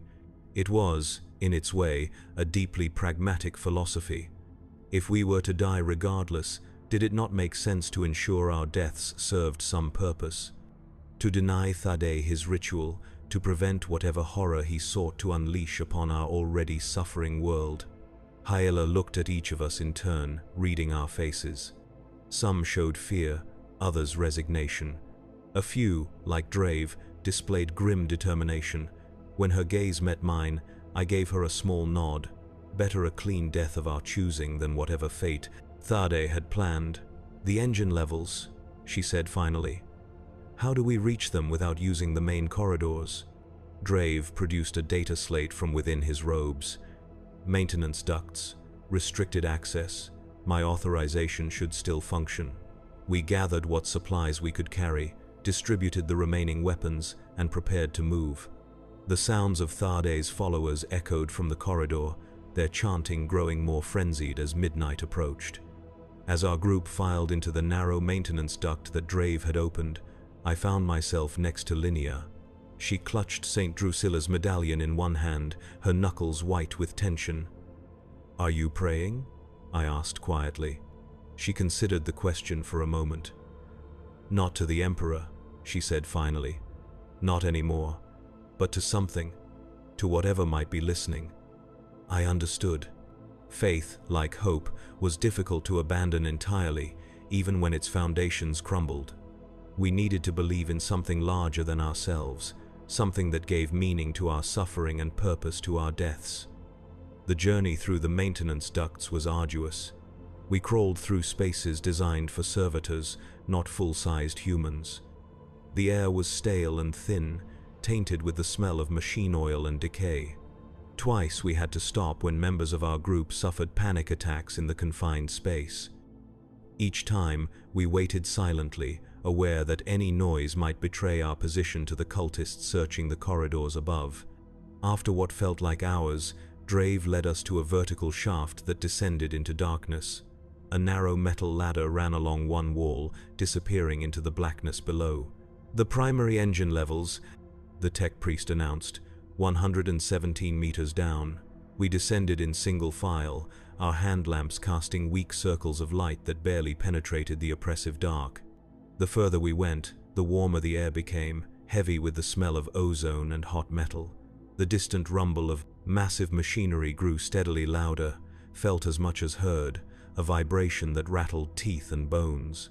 It was, in its way, a deeply pragmatic philosophy. If we were to die regardless, did it not make sense to ensure our deaths served some purpose? To deny Thade his ritual, to prevent whatever horror he sought to unleash upon our already suffering world. Haela looked at each of us in turn, reading our faces. Some showed fear, others resignation. A few, like Drave, displayed grim determination. When her gaze met mine, I gave her a small nod. Better a clean death of our choosing than whatever fate Thade had planned. "The engine levels," she said finally. "How do we reach them without using the main corridors?" Drave produced a data slate from within his robes. "Maintenance ducts, restricted access. My authorization should still function." We gathered what supplies we could carry, distributed the remaining weapons, and prepared to move. The sounds of Thade's followers echoed from the corridor, their chanting growing more frenzied as midnight approached. As our group filed into the narrow maintenance duct that Drave had opened, I found myself next to Linnea. She clutched St. Drusilla's medallion in one hand, her knuckles white with tension. "Are you praying?" I asked quietly. She considered the question for a moment. "Not to the Emperor," she said finally. "Not anymore. But to something. To whatever might be listening." I understood. Faith, like hope, was difficult to abandon entirely, even when its foundations crumbled. We needed to believe in something larger than ourselves, something that gave meaning to our suffering and purpose to our deaths. The journey through the maintenance ducts was arduous. We crawled through spaces designed for servitors, not full-sized humans. The air was stale and thin, tainted with the smell of machine oil and decay. Twice we had to stop when members of our group suffered panic attacks in the confined space. Each time, we waited silently, aware that any noise might betray our position to the cultists searching the corridors above. After what felt like hours, Drave led us to a vertical shaft that descended into darkness. A narrow metal ladder ran along one wall, disappearing into the blackness below. "The primary engine levels," the tech priest announced, 117 meters down. We descended in single file, our hand lamps casting weak circles of light that barely penetrated the oppressive dark. The further we went, the warmer the air became, heavy with the smell of ozone and hot metal. The distant rumble of massive machinery grew steadily louder, felt as much as heard, a vibration that rattled teeth and bones.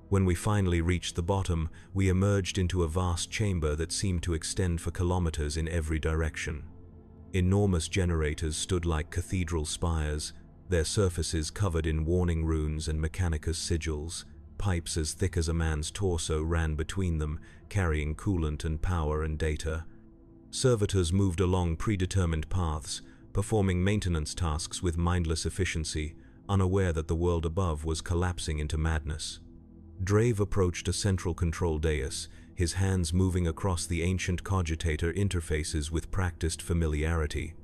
When we finally reached the bottom, we emerged into a vast chamber that seemed to extend for kilometers in every direction. Enormous generators stood like cathedral spires, their surfaces covered in warning runes and Mechanicus sigils. Pipes as thick as a man's torso ran between them, carrying coolant and power and data. Servitors moved along predetermined paths, performing maintenance tasks with mindless efficiency, unaware that the world above was collapsing into madness. Drave approached a central control dais, his hands moving across the ancient cogitator interfaces with practiced familiarity.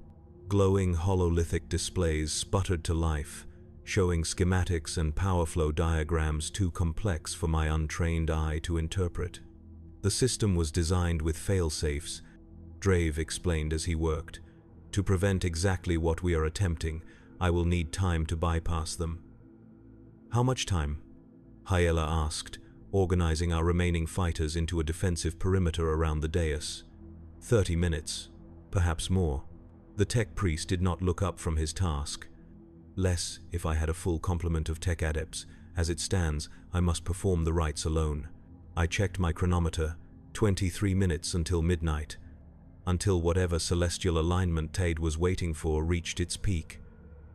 Glowing hololithic displays sputtered to life, showing schematics and power flow diagrams too complex for my untrained eye to interpret. The system was designed with fail-safes, Drave explained as he worked. To prevent exactly what we are attempting, I will need time to bypass them. "How much time?" Hyela asked, organizing our remaining fighters into a defensive perimeter around the dais. 30 minutes, perhaps more. The tech priest did not look up from his task. Less if I had a full complement of tech adepts. As it stands, I must perform the rites alone. I checked my chronometer, 23 minutes until midnight. Until whatever celestial alignment Thade was waiting for reached its peak.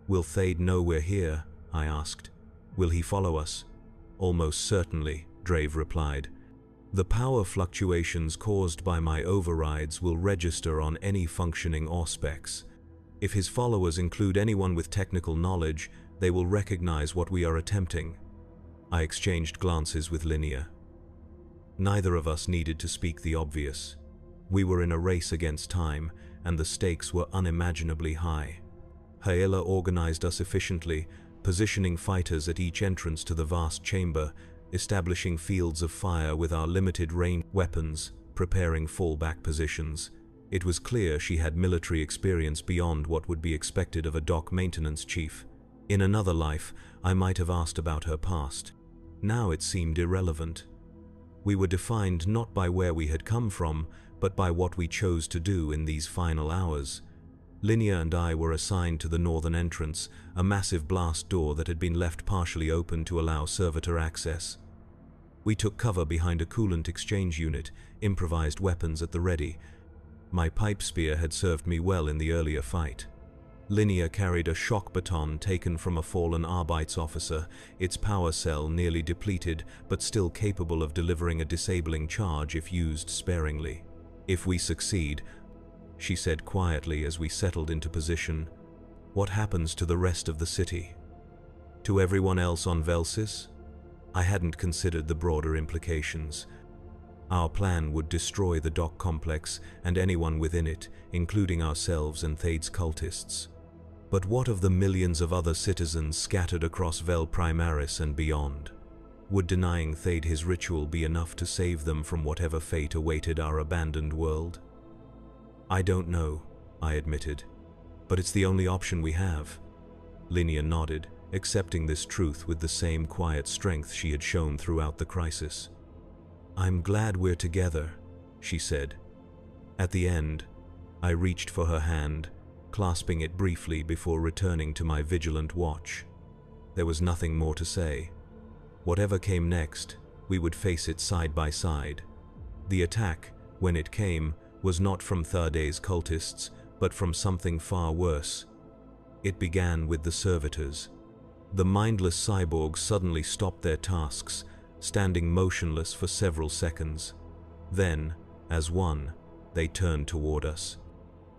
"Will Thade know we're here?" I asked. "Will he follow us?" "Almost certainly," Drave replied. "The power fluctuations caused by my overrides will register on any functioning auspex. If his followers include anyone with technical knowledge, they will recognize what we are attempting." I exchanged glances with Linnea. Neither of us needed to speak the obvious. We were in a race against time, and the stakes were unimaginably high. Hyela organized us efficiently, positioning fighters at each entrance to the vast chamber, establishing fields of fire with our limited range weapons, preparing fallback positions. It was clear she had military experience beyond what would be expected of a dock maintenance chief. In another life, I might have asked about her past. Now it seemed irrelevant. We were defined not by where we had come from, but by what we chose to do in these final hours. Linnea and I were assigned to the northern entrance, a massive blast door that had been left partially open to allow servitor access. We took cover behind a coolant exchange unit, improvised weapons at the ready. My pipe spear had served me well in the earlier fight. Linnea carried a shock baton taken from a fallen Arbites officer, its power cell nearly depleted but still capable of delivering a disabling charge if used sparingly. "If we succeed," she said quietly as we settled into position, "what happens to the rest of the city? To everyone else on Velsis?" I hadn't considered the broader implications. Our plan would destroy the dock complex and anyone within it, including ourselves and Thade's cultists. But what of the millions of other citizens scattered across Vel Primaris and beyond? Would denying Thade his ritual be enough to save them from whatever fate awaited our abandoned world? I don't know, I admitted, but it's the only option we have. Linnea nodded, accepting this truth with the same quiet strength she had shown throughout the crisis. I'm glad we're together, she said. At the end, I reached for her hand, clasping it briefly before returning to my vigilant watch. There was nothing more to say. Whatever came next, we would face it side by side. The attack, when it came, was not from Thade's cultists, but from something far worse. It began with the servitors. The mindless cyborgs suddenly stopped their tasks, standing motionless for several seconds. Then, as one, they turned toward us.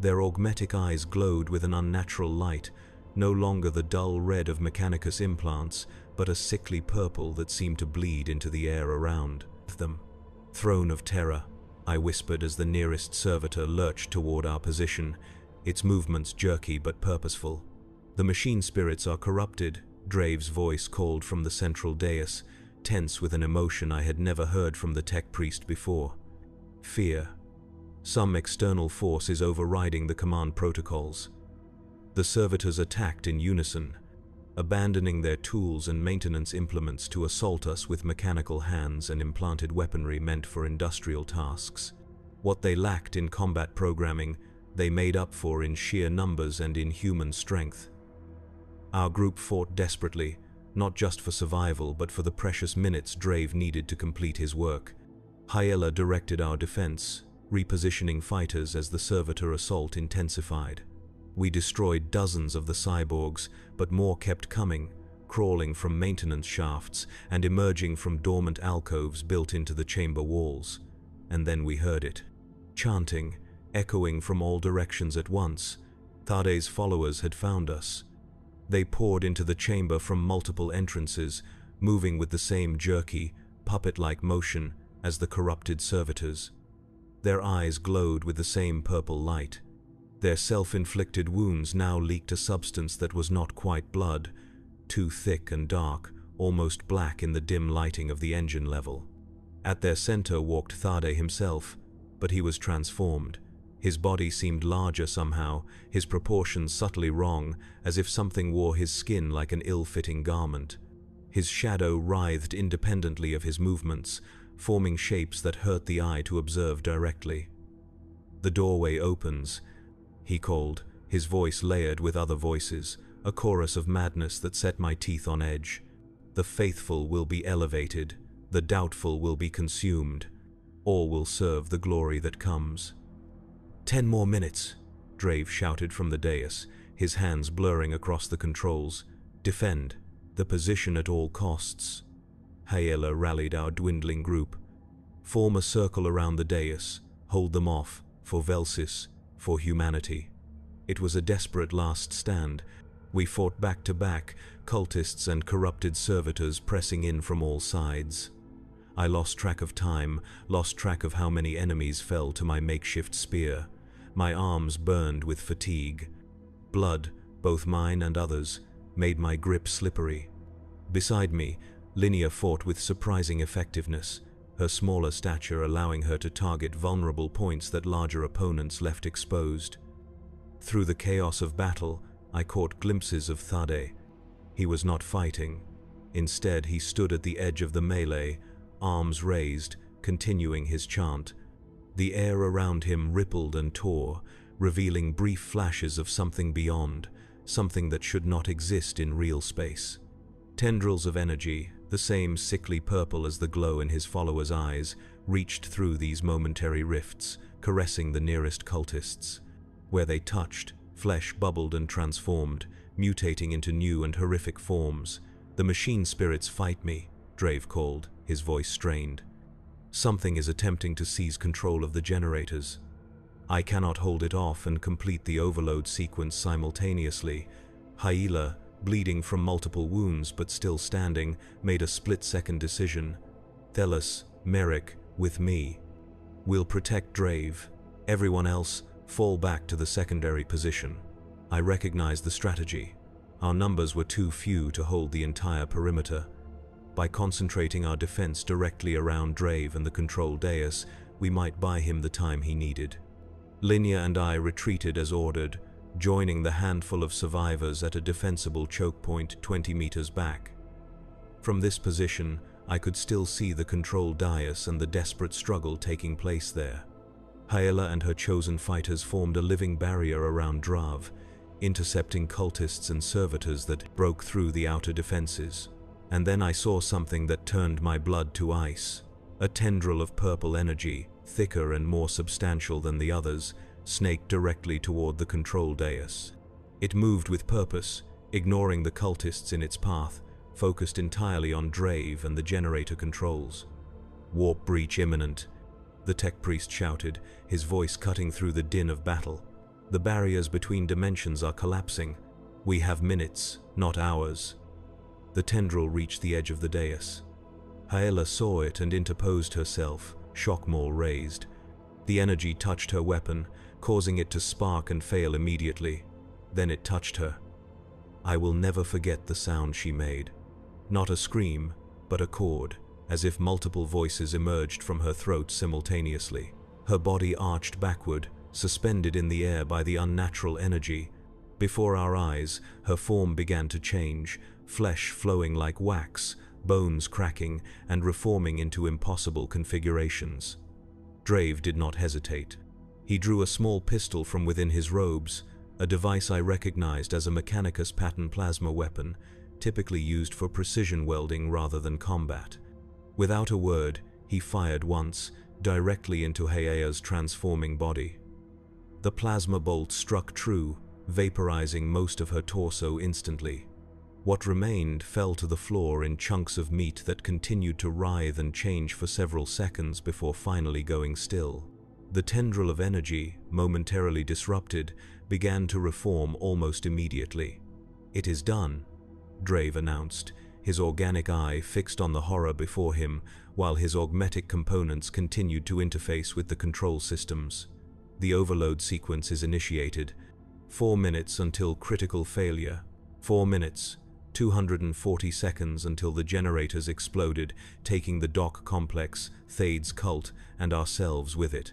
Their augmetic eyes glowed with an unnatural light, no longer the dull red of Mechanicus implants, but a sickly purple that seemed to bleed into the air around them. Throne of Terror, I whispered as the nearest servitor lurched toward our position, its movements jerky but purposeful. The machine spirits are corrupted, Drave's voice called from the central dais, tense with an emotion I had never heard from the tech priest before. Fear. Some external force is overriding the command protocols. The servitors attacked in unison, abandoning their tools and maintenance implements to assault us with mechanical hands and implanted weaponry meant for industrial tasks. What they lacked in combat programming, they made up for in sheer numbers and in human strength. Our group fought desperately, not just for survival but for the precious minutes Drave needed to complete his work. Hyela directed our defense, repositioning fighters as the servitor assault intensified. We destroyed dozens of the cyborgs, but more kept coming, crawling from maintenance shafts and emerging from dormant alcoves built into the chamber walls. And then we heard it. Chanting, echoing from all directions at once. Thade's followers had found us. They poured into the chamber from multiple entrances, moving with the same jerky, puppet-like motion as the corrupted servitors. Their eyes glowed with the same purple light. Their self-inflicted wounds now leaked a substance that was not quite blood, too thick and dark, almost black in the dim lighting of the engine level. At their center walked Thade himself, but he was transformed. His body seemed larger somehow, his proportions subtly wrong, as if something wore his skin like an ill-fitting garment. His shadow writhed independently of his movements, forming shapes that hurt the eye to observe directly. The doorway opens, he called, his voice layered with other voices, a chorus of madness that set my teeth on edge. The faithful will be elevated, the doubtful will be consumed. All will serve the glory that comes. 10 more minutes, Drave shouted from the dais, his hands blurring across the controls. Defend, the position at all costs. Hyela rallied our dwindling group. Form a circle around the dais, hold them off, for Velsis, for humanity. It was a desperate last stand. We fought back to back, cultists and corrupted servitors pressing in from all sides. I lost track of time, lost track of how many enemies fell to my makeshift spear. My arms burned with fatigue. Blood, both mine and others, made my grip slippery. Beside me, Linnea fought with surprising effectiveness, her smaller stature allowing her to target vulnerable points that larger opponents left exposed. Through the chaos of battle, I caught glimpses of Thade. He was not fighting. Instead, he stood at the edge of the melee, arms raised, continuing his chant. The air around him rippled and tore, revealing brief flashes of something beyond, something that should not exist in real space. Tendrils of energy, the same sickly purple as the glow in his followers' eyes, reached through these momentary rifts, caressing the nearest cultists. Where they touched, flesh bubbled and transformed, mutating into new and horrific forms. The machine spirits fight me, Drave called, his voice strained. Something is attempting to seize control of the generators. I cannot hold it off and complete the overload sequence simultaneously. Hyela, bleeding from multiple wounds but still standing, made a split-second decision. Thelas, Merrick, with me. We'll protect Drave. Everyone else, fall back to the secondary position. I recognized the strategy. Our numbers were too few to hold the entire perimeter. By concentrating our defense directly around Drave and the control dais, we might buy him the time he needed. Linya and I retreated as ordered, joining the handful of survivors at a defensible choke point 20 meters back. From this position, I could still see the control dais and the desperate struggle taking place there. Hyela and her chosen fighters formed a living barrier around Drav, intercepting cultists and servitors that broke through the outer defenses. And then I saw something that turned my blood to ice. A tendril of purple energy, thicker and more substantial than the others, snaked directly toward the control dais. It moved with purpose, ignoring the cultists in its path, focused entirely on Drave and the generator controls. "Warp breach imminent," the tech priest shouted, his voice cutting through the din of battle. "The barriers between dimensions are collapsing. We have minutes, not hours." The tendril reached the edge of the dais. Hyela saw it and interposed herself, shock maul raised. The energy touched her weapon, causing it to spark and fail immediately. Then it touched her. I will never forget the sound she made. Not a scream, but a chord, as if multiple voices emerged from her throat simultaneously. Her body arched backward, suspended in the air by the unnatural energy. Before our eyes, her form began to change, flesh flowing like wax, bones cracking and reforming into impossible configurations. Drave did not hesitate. He drew a small pistol from within his robes, a device I recognized as a Mechanicus pattern plasma weapon, typically used for precision welding rather than combat. Without a word, he fired once, directly into Hyea's transforming body. The plasma bolt struck true, vaporizing most of her torso instantly. What remained fell to the floor in chunks of meat that continued to writhe and change for several seconds before finally going still. The tendril of energy, momentarily disrupted, began to reform almost immediately. "It is done," Drave announced, his organic eye fixed on the horror before him, while his augmetic components continued to interface with the control systems. The overload sequence is initiated. 4 minutes until critical failure. 4 minutes. 240 seconds until the generators exploded, taking the dock complex, Thade's cult, and ourselves with it.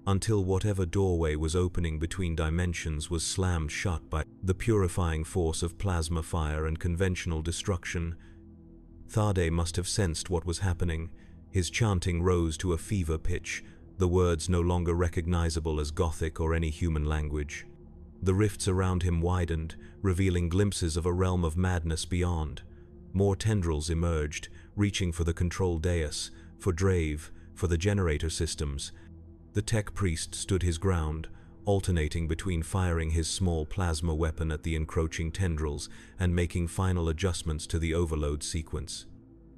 Until whatever doorway was opening between dimensions was slammed shut by the purifying force of plasma fire and conventional destruction. Thade must have sensed what was happening. His chanting rose to a fever pitch, the words no longer recognizable as Gothic or any human language. The rifts around him widened, revealing glimpses of a realm of madness beyond. More tendrils emerged, reaching for the control dais, for Drave, for the generator systems. The tech priest stood his ground, alternating between firing his small plasma weapon at the encroaching tendrils and making final adjustments to the overload sequence.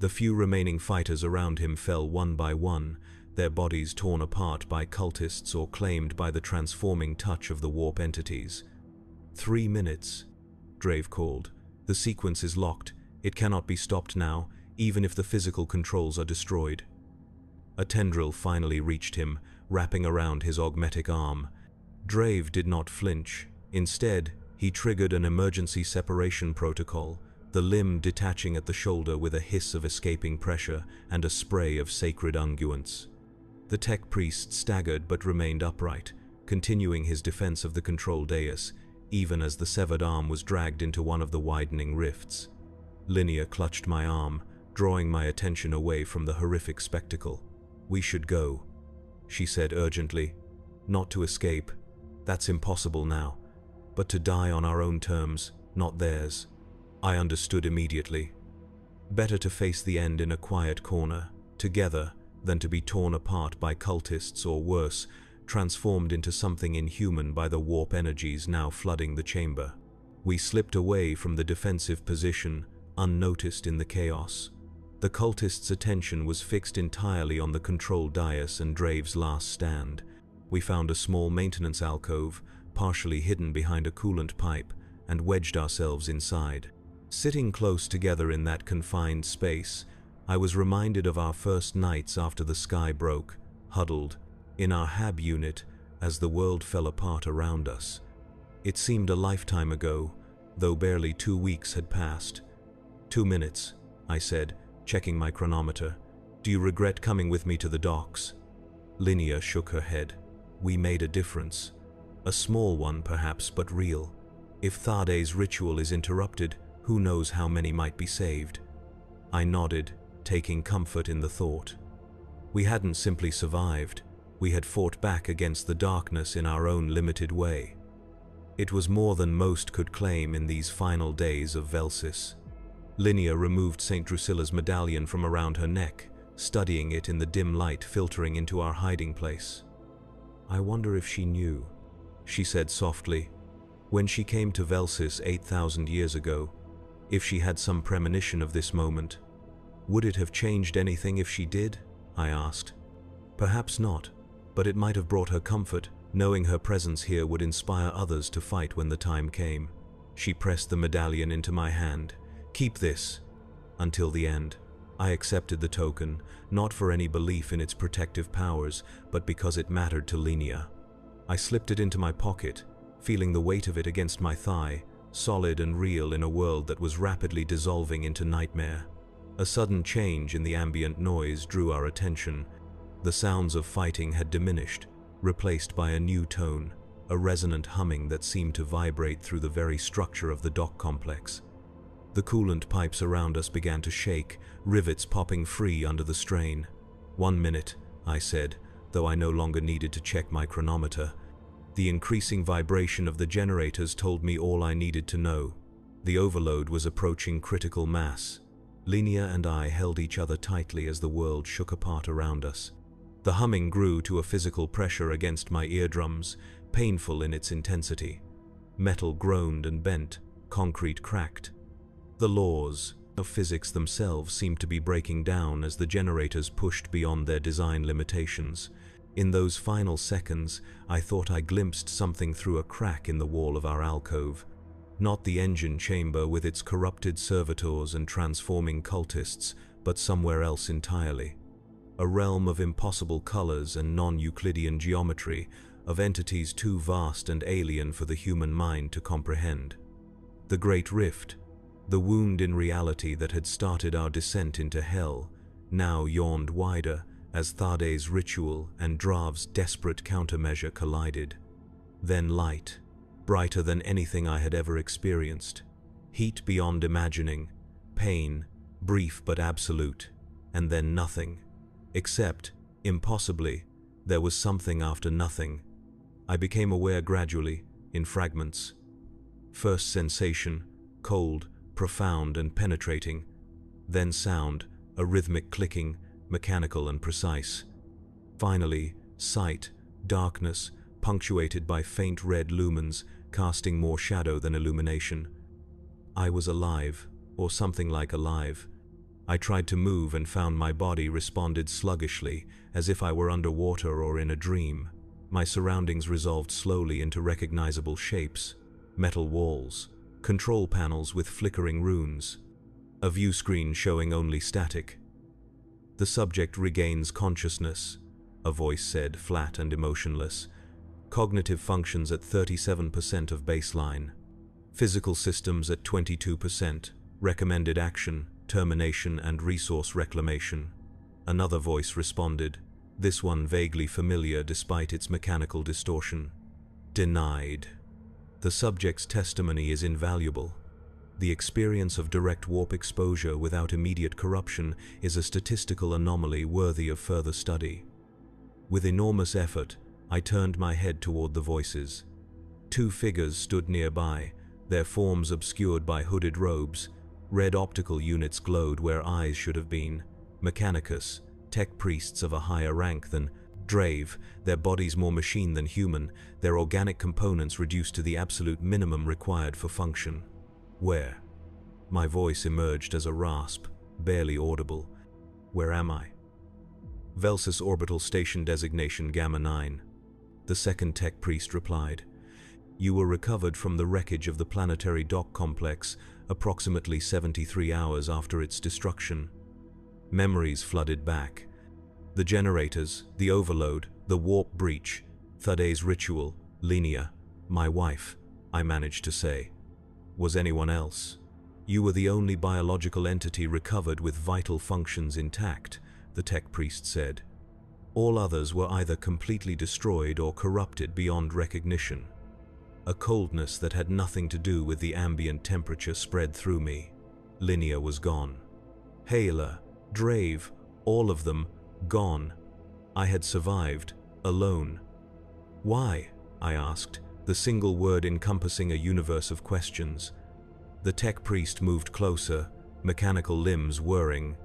The few remaining fighters around him fell one by one, their bodies torn apart by cultists or claimed by the transforming touch of the warp entities. 3 minutes, Drave called. "The sequence is locked. It cannot be stopped now, even if the physical controls are destroyed." A tendril finally reached him, wrapping around his augmetic arm. Drave did not flinch. Instead, he triggered an emergency separation protocol, the limb detaching at the shoulder with a hiss of escaping pressure and a spray of sacred unguents. The tech priest staggered but remained upright, continuing his defense of the control dais, even as the severed arm was dragged into one of the widening rifts. Linya clutched my arm, drawing my attention away from the horrific spectacle. "We should go," she said urgently. "Not to escape. That's impossible now. But to die on our own terms, not theirs." I understood immediately. Better to face the end in a quiet corner, together, than to be torn apart by cultists or worse, transformed into something inhuman by the warp energies now flooding the chamber. We slipped away from the defensive position, unnoticed in the chaos. The cultists' attention was fixed entirely on the control dais and Drave's last stand. We found a small maintenance alcove, partially hidden behind a coolant pipe, and wedged ourselves inside. Sitting close together in that confined space, I was reminded of our first nights after the sky broke, huddled, in our hab unit, as the world fell apart around us. It seemed a lifetime ago, though barely 2 weeks had passed. 2 minutes, I said, checking my chronometer. "Do you regret coming with me to the docks?" Linnea shook her head. "We made a difference. A small one, perhaps, but real. If Tharde's ritual is interrupted, who knows how many might be saved?" I nodded, taking comfort in the thought. We hadn't simply survived. We had fought back against the darkness in our own limited way. It was more than most could claim in these final days of Velsis. Linnea removed St. Drusilla's medallion from around her neck, studying it in the dim light filtering into our hiding place. "I wonder if she knew," she said softly, "when she came to Velsis 8,000 years ago, if she had some premonition of this moment. Would it have changed anything if she did?" I asked. "Perhaps not, but it might have brought her comfort, knowing her presence here would inspire others to fight when the time came." She pressed the medallion into my hand. "Keep this until the end." I accepted the token, not for any belief in its protective powers, but because it mattered to Linnea. I slipped it into my pocket, feeling the weight of it against my thigh, solid and real in a world that was rapidly dissolving into nightmare. A sudden change in the ambient noise drew our attention. The sounds of fighting had diminished, replaced by a new tone, a resonant humming that seemed to vibrate through the very structure of the dock complex. The coolant pipes around us began to shake, rivets popping free under the strain. "1 minute," I said, though I no longer needed to check my chronometer. The increasing vibration of the generators told me all I needed to know. The overload was approaching critical mass. Linnea and I held each other tightly as the world shook apart around us. The humming grew to a physical pressure against my eardrums, painful in its intensity. Metal groaned and bent, concrete cracked. The laws of physics themselves seemed to be breaking down as the generators pushed beyond their design limitations. In those final seconds, I thought I glimpsed something through a crack in the wall of our alcove. Not the engine chamber with its corrupted servitors and transforming cultists, but somewhere else entirely. A realm of impossible colors and non-Euclidean geometry, of entities too vast and alien for the human mind to comprehend. The Great Rift, the wound in reality that had started our descent into hell, now yawned wider as Tharde's ritual and Drav's desperate countermeasure collided. Then light, brighter than anything I had ever experienced. Heat beyond imagining, pain, brief but absolute, and then nothing. Except, impossibly, there was something after nothing. I became aware gradually, in fragments. First sensation, cold, profound and penetrating. Then sound, a rhythmic clicking, mechanical and precise. Finally, sight, darkness, punctuated by faint red lumens, casting more shadow than illumination. I was alive, or something like alive. I tried to move and found my body responded sluggishly, as if I were underwater or in a dream. My surroundings resolved slowly into recognizable shapes. Metal walls, control panels with flickering runes, a view screen showing only static. "The subject regains consciousness," a voice said, flat and emotionless. "Cognitive functions at 37% of baseline. Physical systems at 22%. Recommended action, termination and resource reclamation." Another voice responded, this one vaguely familiar despite its mechanical distortion. "Denied. The subject's testimony is invaluable. The experience of direct warp exposure without immediate corruption is a statistical anomaly worthy of further study." With enormous effort, I turned my head toward the voices. 2 figures stood nearby, their forms obscured by hooded robes. Red optical units glowed where eyes should have been. Mechanicus, tech priests of a higher rank than Drave, their bodies more machine than human, their organic components reduced to the absolute minimum required for function. "Where?" My voice emerged as a rasp, barely audible. "Where am I?" "Velsis Orbital Station Designation Gamma 9. The second tech priest replied. "You were recovered from the wreckage of the planetary dock complex approximately 73 hours after its destruction." Memories flooded back. The generators, the overload, the warp breach, Tharde's ritual, Linnea, my wife, I managed to say. "Was anyone else?" You were the only biological entity recovered with vital functions intact, the tech priest said. All others were either completely destroyed or corrupted beyond recognition. A coldness that had nothing to do with the ambient temperature spread through me. Linnea was gone. Haler, Drave, all of them, gone. I had survived, alone. Why? I asked, the single word encompassing a universe of questions. The tech priest moved closer, mechanical limbs whirring.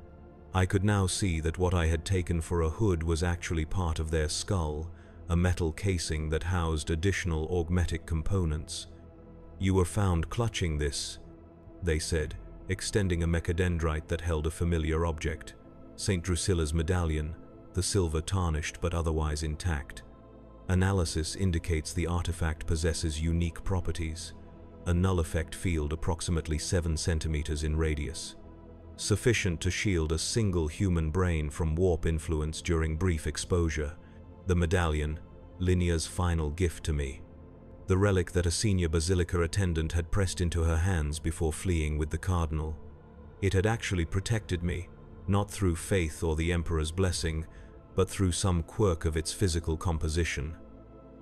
I could now see that what I had taken for a hood was actually part of their skull, a metal casing that housed additional augmetic components. You were found clutching this, they said, extending a mechadendrite that held a familiar object. St. Drusilla's medallion, the silver tarnished but otherwise intact. Analysis indicates the artifact possesses unique properties. A null effect field approximately 7 centimeters in radius, sufficient to shield a single human brain from warp influence during brief exposure. The medallion, Linnea's final gift to me. The relic that a senior basilica attendant had pressed into her hands before fleeing with the cardinal. It had actually protected me, not through faith or the emperor's blessing, but through some quirk of its physical composition.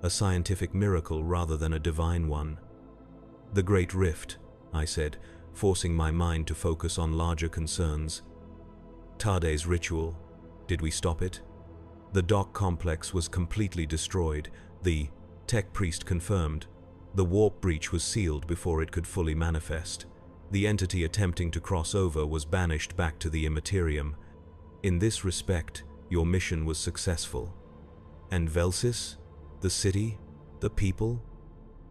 A scientific miracle rather than a divine one. The Great Rift, I said, forcing my mind to focus on larger concerns. Tade's ritual. Did we stop it? The dock complex was completely destroyed, the tech priest confirmed. The warp breach was sealed before it could fully manifest. The entity attempting to cross over was banished back to the Immaterium. In this respect, your mission was successful. And Velsis? The city? The people?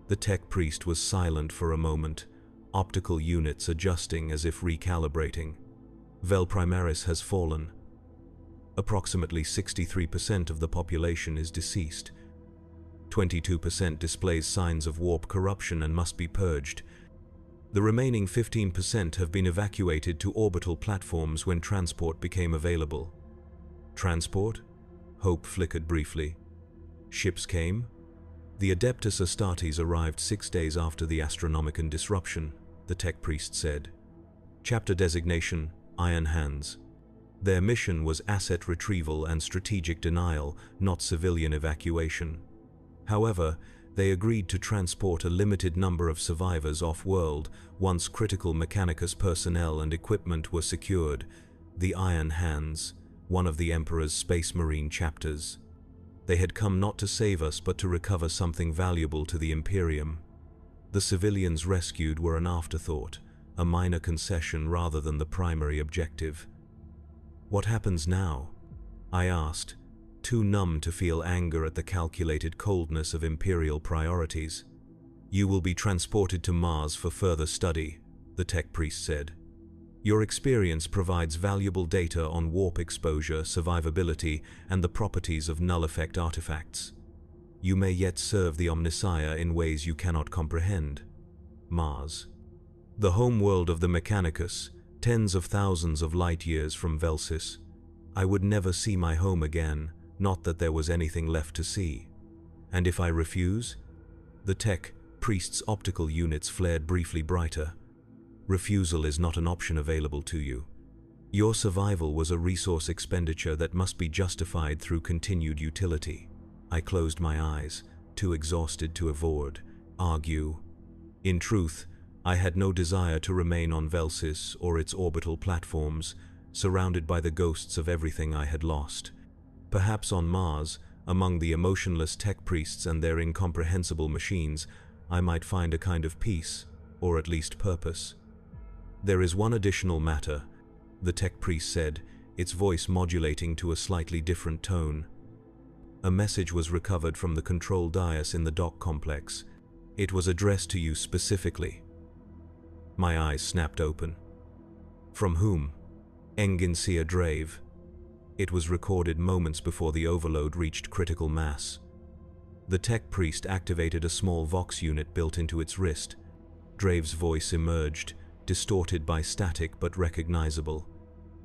The tech priest was silent for a moment, optical units adjusting as if recalibrating. Vel Primaris has fallen. Approximately 63% of the population is deceased. 22% displays signs of warp corruption and must be purged. The remaining 15% have been evacuated to orbital platforms when transport became available. Transport? Hope flickered briefly. Ships came? The Adeptus Astartes arrived 6 days after the Astronomicon disruption, the tech priest said. Chapter designation, Iron Hands. Their mission was asset retrieval and strategic denial, not civilian evacuation. However, they agreed to transport a limited number of survivors off-world once critical Mechanicus personnel and equipment were secured. The Iron Hands, one of the Emperor's Space Marine chapters. They had come not to save us but to recover something valuable to the Imperium. The civilians rescued were an afterthought, a minor concession rather than the primary objective. What happens now? I asked, too numb to feel anger at the calculated coldness of Imperial priorities. You will be transported to Mars for further study, the tech priest said. Your experience provides valuable data on warp exposure, survivability, and the properties of null effect artifacts. You may yet serve the Omnissiah in ways you cannot comprehend. Mars. The homeworld of the Mechanicus, tens of thousands of light years from Velsis. I would never see my home again, not that there was anything left to see. And if I refuse? The tech priest's optical units flared briefly brighter. Refusal is not an option available to you. Your survival was a resource expenditure that must be justified through continued utility. I closed my eyes, too exhausted to argue. In truth, I had no desire to remain on Velsis or its orbital platforms, surrounded by the ghosts of everything I had lost. Perhaps on Mars, among the emotionless tech priests and their incomprehensible machines, I might find a kind of peace, or at least purpose. There is one additional matter, the tech priest said, its voice modulating to a slightly different tone. A message was recovered from the control dais in the dock complex. It was addressed to you specifically. My eyes snapped open. From whom? Enginsia Drave. It was recorded moments before the overload reached critical mass. The tech priest activated a small Vox unit built into its wrist. Drave's voice emerged, distorted by static but recognizable.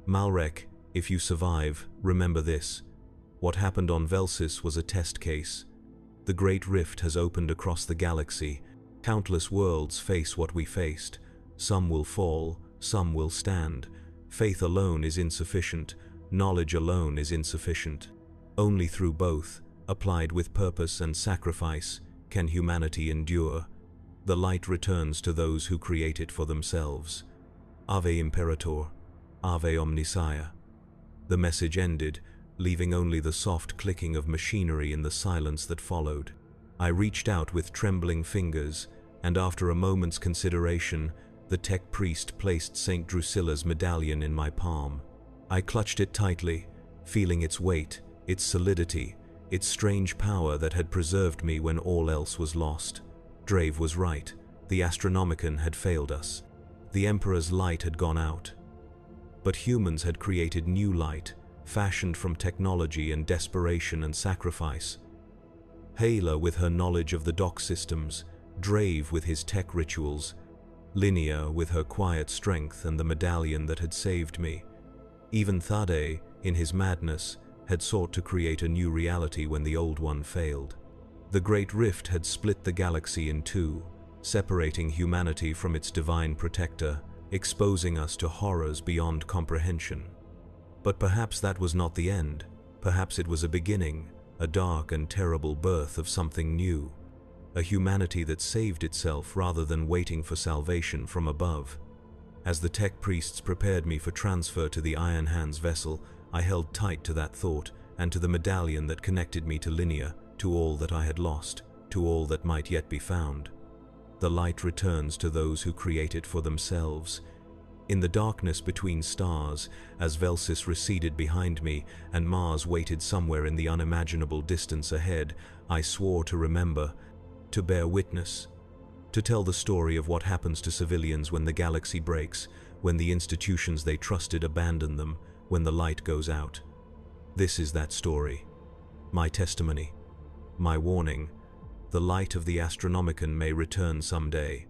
Malrek, if you survive, remember this. What happened on Velsis was a test case. The Great Rift has opened across the galaxy. Countless worlds face what we faced. Some will fall, some will stand. Faith alone is insufficient, knowledge alone is insufficient. Only through both, applied with purpose and sacrifice, can humanity endure. The light returns to those who create it for themselves. Ave Imperator, Ave Omnissiah. The message ended, leaving only the soft clicking of machinery in the silence that followed. I reached out with trembling fingers, and after a moment's consideration, the tech priest placed St. Drusilla's medallion in my palm. I clutched it tightly, feeling its weight, its solidity, its strange power that had preserved me when all else was lost. Drave was right. The Astronomicon had failed us. The Emperor's light had gone out. But humans had created new light, fashioned from technology and desperation and sacrifice. Hala with her knowledge of the dock systems, Drave with his tech rituals, Linnea with her quiet strength and the medallion that had saved me. Even Thade, in his madness, had sought to create a new reality when the old one failed. The Great Rift had split the galaxy in two, separating humanity from its divine protector, exposing us to horrors beyond comprehension. But perhaps that was not the end. Perhaps it was a beginning, a dark and terrible birth of something new, a humanity that saved itself rather than waiting for salvation from above. As the tech priests prepared me for transfer to the Iron Hands vessel, I held tight to that thought and to the medallion that connected me to Linnea, to all that I had lost, to all that might yet be found. The light returns to those who create it for themselves. In the darkness between stars, as Velsis receded behind me and Mars waited somewhere in the unimaginable distance ahead, I swore to remember, to bear witness, to tell the story of what happens to civilians when the galaxy breaks, when the institutions they trusted abandon them, when the light goes out. This is that story. My testimony. My warning. The light of the Astronomicon may return someday.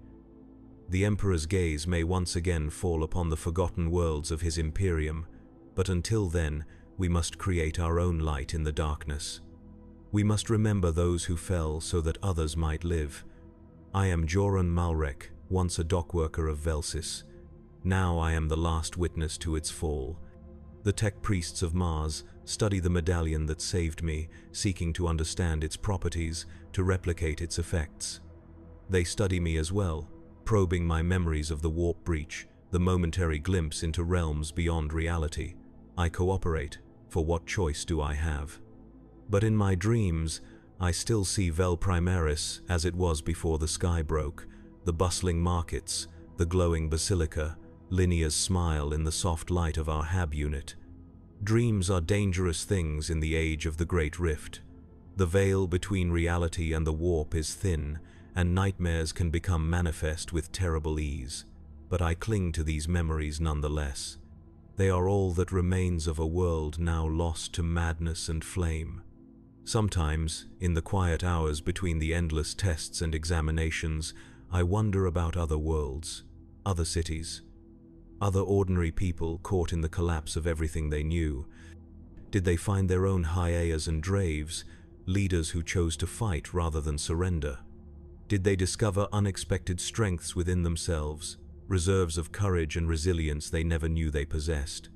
The Emperor's gaze may once again fall upon the forgotten worlds of his Imperium, but until then, we must create our own light in the darkness. We must remember those who fell so that others might live. I am Joran Malrek, once a dockworker of Velsis. Now I am the last witness to its fall. The tech priests of Mars study the medallion that saved me, seeking to understand its properties, to replicate its effects. They study me as well, probing my memories of the warp breach, the momentary glimpse into realms beyond reality. I cooperate, for what choice do I have? But in my dreams, I still see Vel Primaris as it was before the sky broke, the bustling markets, the glowing basilica, Linnea's smile in the soft light of our hab unit. Dreams are dangerous things in the age of the Great Rift. The veil between reality and the warp is thin, and nightmares can become manifest with terrible ease. But I cling to these memories nonetheless. They are all that remains of a world now lost to madness and flame. Sometimes, in the quiet hours between the endless tests and examinations, I wonder about other worlds, other cities, other ordinary people caught in the collapse of everything they knew. Did they find their own Hyaeas and Draves, leaders who chose to fight rather than surrender? Did they discover unexpected strengths within themselves, reserves of courage and resilience they never knew they possessed?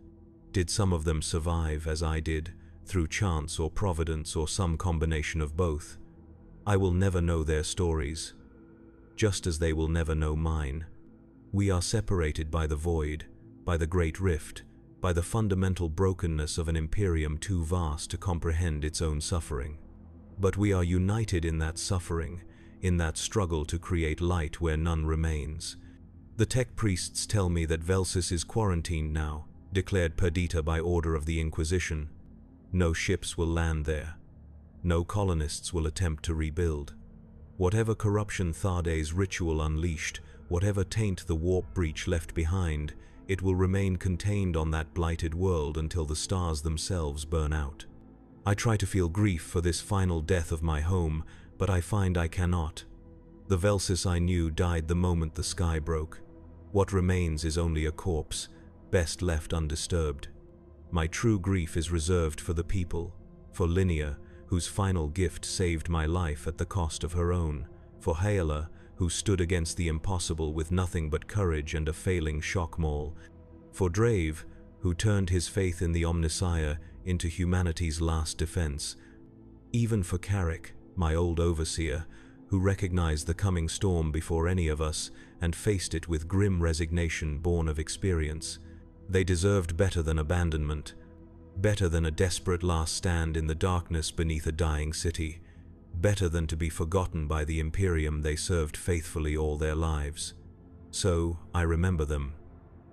Did some of them survive, as I did, through chance or providence or some combination of both? I will never know their stories, just as they will never know mine. We are separated by the void, by the Great Rift, by the fundamental brokenness of an Imperium too vast to comprehend its own suffering. But we are united in that suffering, in that struggle to create light where none remains. The tech priests tell me that Velsis is quarantined now, declared perdita by order of the Inquisition. No ships will land there. No colonists will attempt to rebuild. Whatever corruption Thade's ritual unleashed, whatever taint the warp breach left behind, it will remain contained on that blighted world until the stars themselves burn out. I try to feel grief for this final death of my home, but I find I cannot. The Velsis I knew died the moment the sky broke. What remains is only a corpse, best left undisturbed. My true grief is reserved for the people, for Linnea, whose final gift saved my life at the cost of her own, for Hala, who stood against the impossible with nothing but courage and a failing shock maul. For Drave, who turned his faith in the Omnissiah into humanity's last defense. Even for Carrick, my old overseer, who recognized the coming storm before any of us and faced it with grim resignation born of experience. They deserved better than abandonment, better than a desperate last stand in the darkness beneath a dying city, better than to be forgotten by the Imperium they served faithfully all their lives. So, I remember them.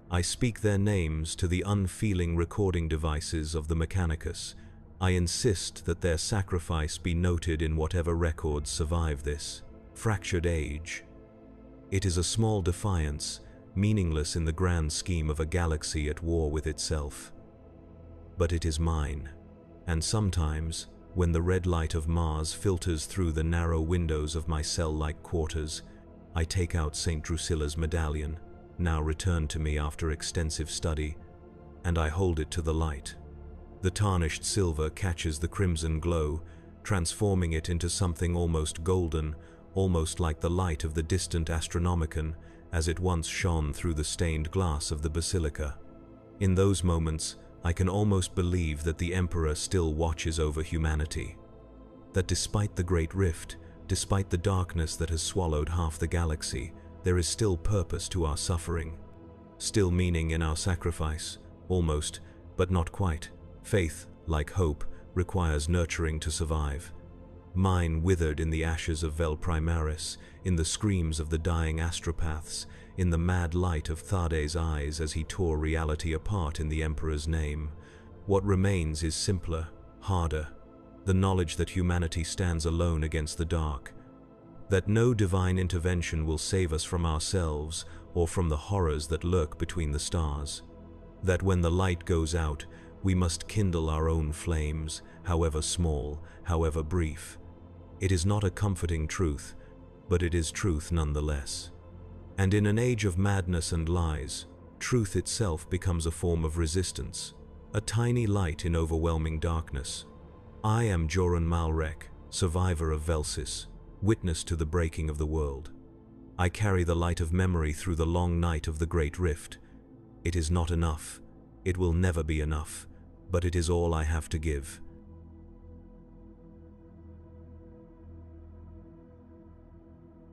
I speak their names to the unfeeling recording devices of the Mechanicus. I insist that their sacrifice be noted in whatever records survive this fractured age. It is a small defiance, meaningless in the grand scheme of a galaxy at war with itself. But it is mine, and sometimes, when the red light of Mars filters through the narrow windows of my cell-like quarters, I take out St. Drusilla's medallion, now returned to me after extensive study, and I hold it to the light. The tarnished silver catches the crimson glow, transforming it into something almost golden, almost like the light of the distant Astronomicon, as it once shone through the stained glass of the basilica. In those moments, I can almost believe that the Emperor still watches over humanity. That despite the Great Rift, despite the darkness that has swallowed half the galaxy, there is still purpose to our suffering. Still meaning in our sacrifice, almost, but not quite. Faith, like hope, requires nurturing to survive. Mine withered in the ashes of Vel Primaris, in the screams of the dying astropaths, in the mad light of Thade's eyes as he tore reality apart in the Emperor's name. What remains is simpler, harder, the knowledge that humanity stands alone against the dark, that no divine intervention will save us from ourselves or from the horrors that lurk between the stars, that when the light goes out, we must kindle our own flames, however small, however brief. It is not a comforting truth, but it is truth nonetheless. And in an age of madness and lies, truth itself becomes a form of resistance, a tiny light in overwhelming darkness. I am Joran Malrek, survivor of Velsis, witness to the breaking of the world. I carry the light of memory through the long night of the Great Rift. It is not enough. It will never be enough, but it is all I have to give.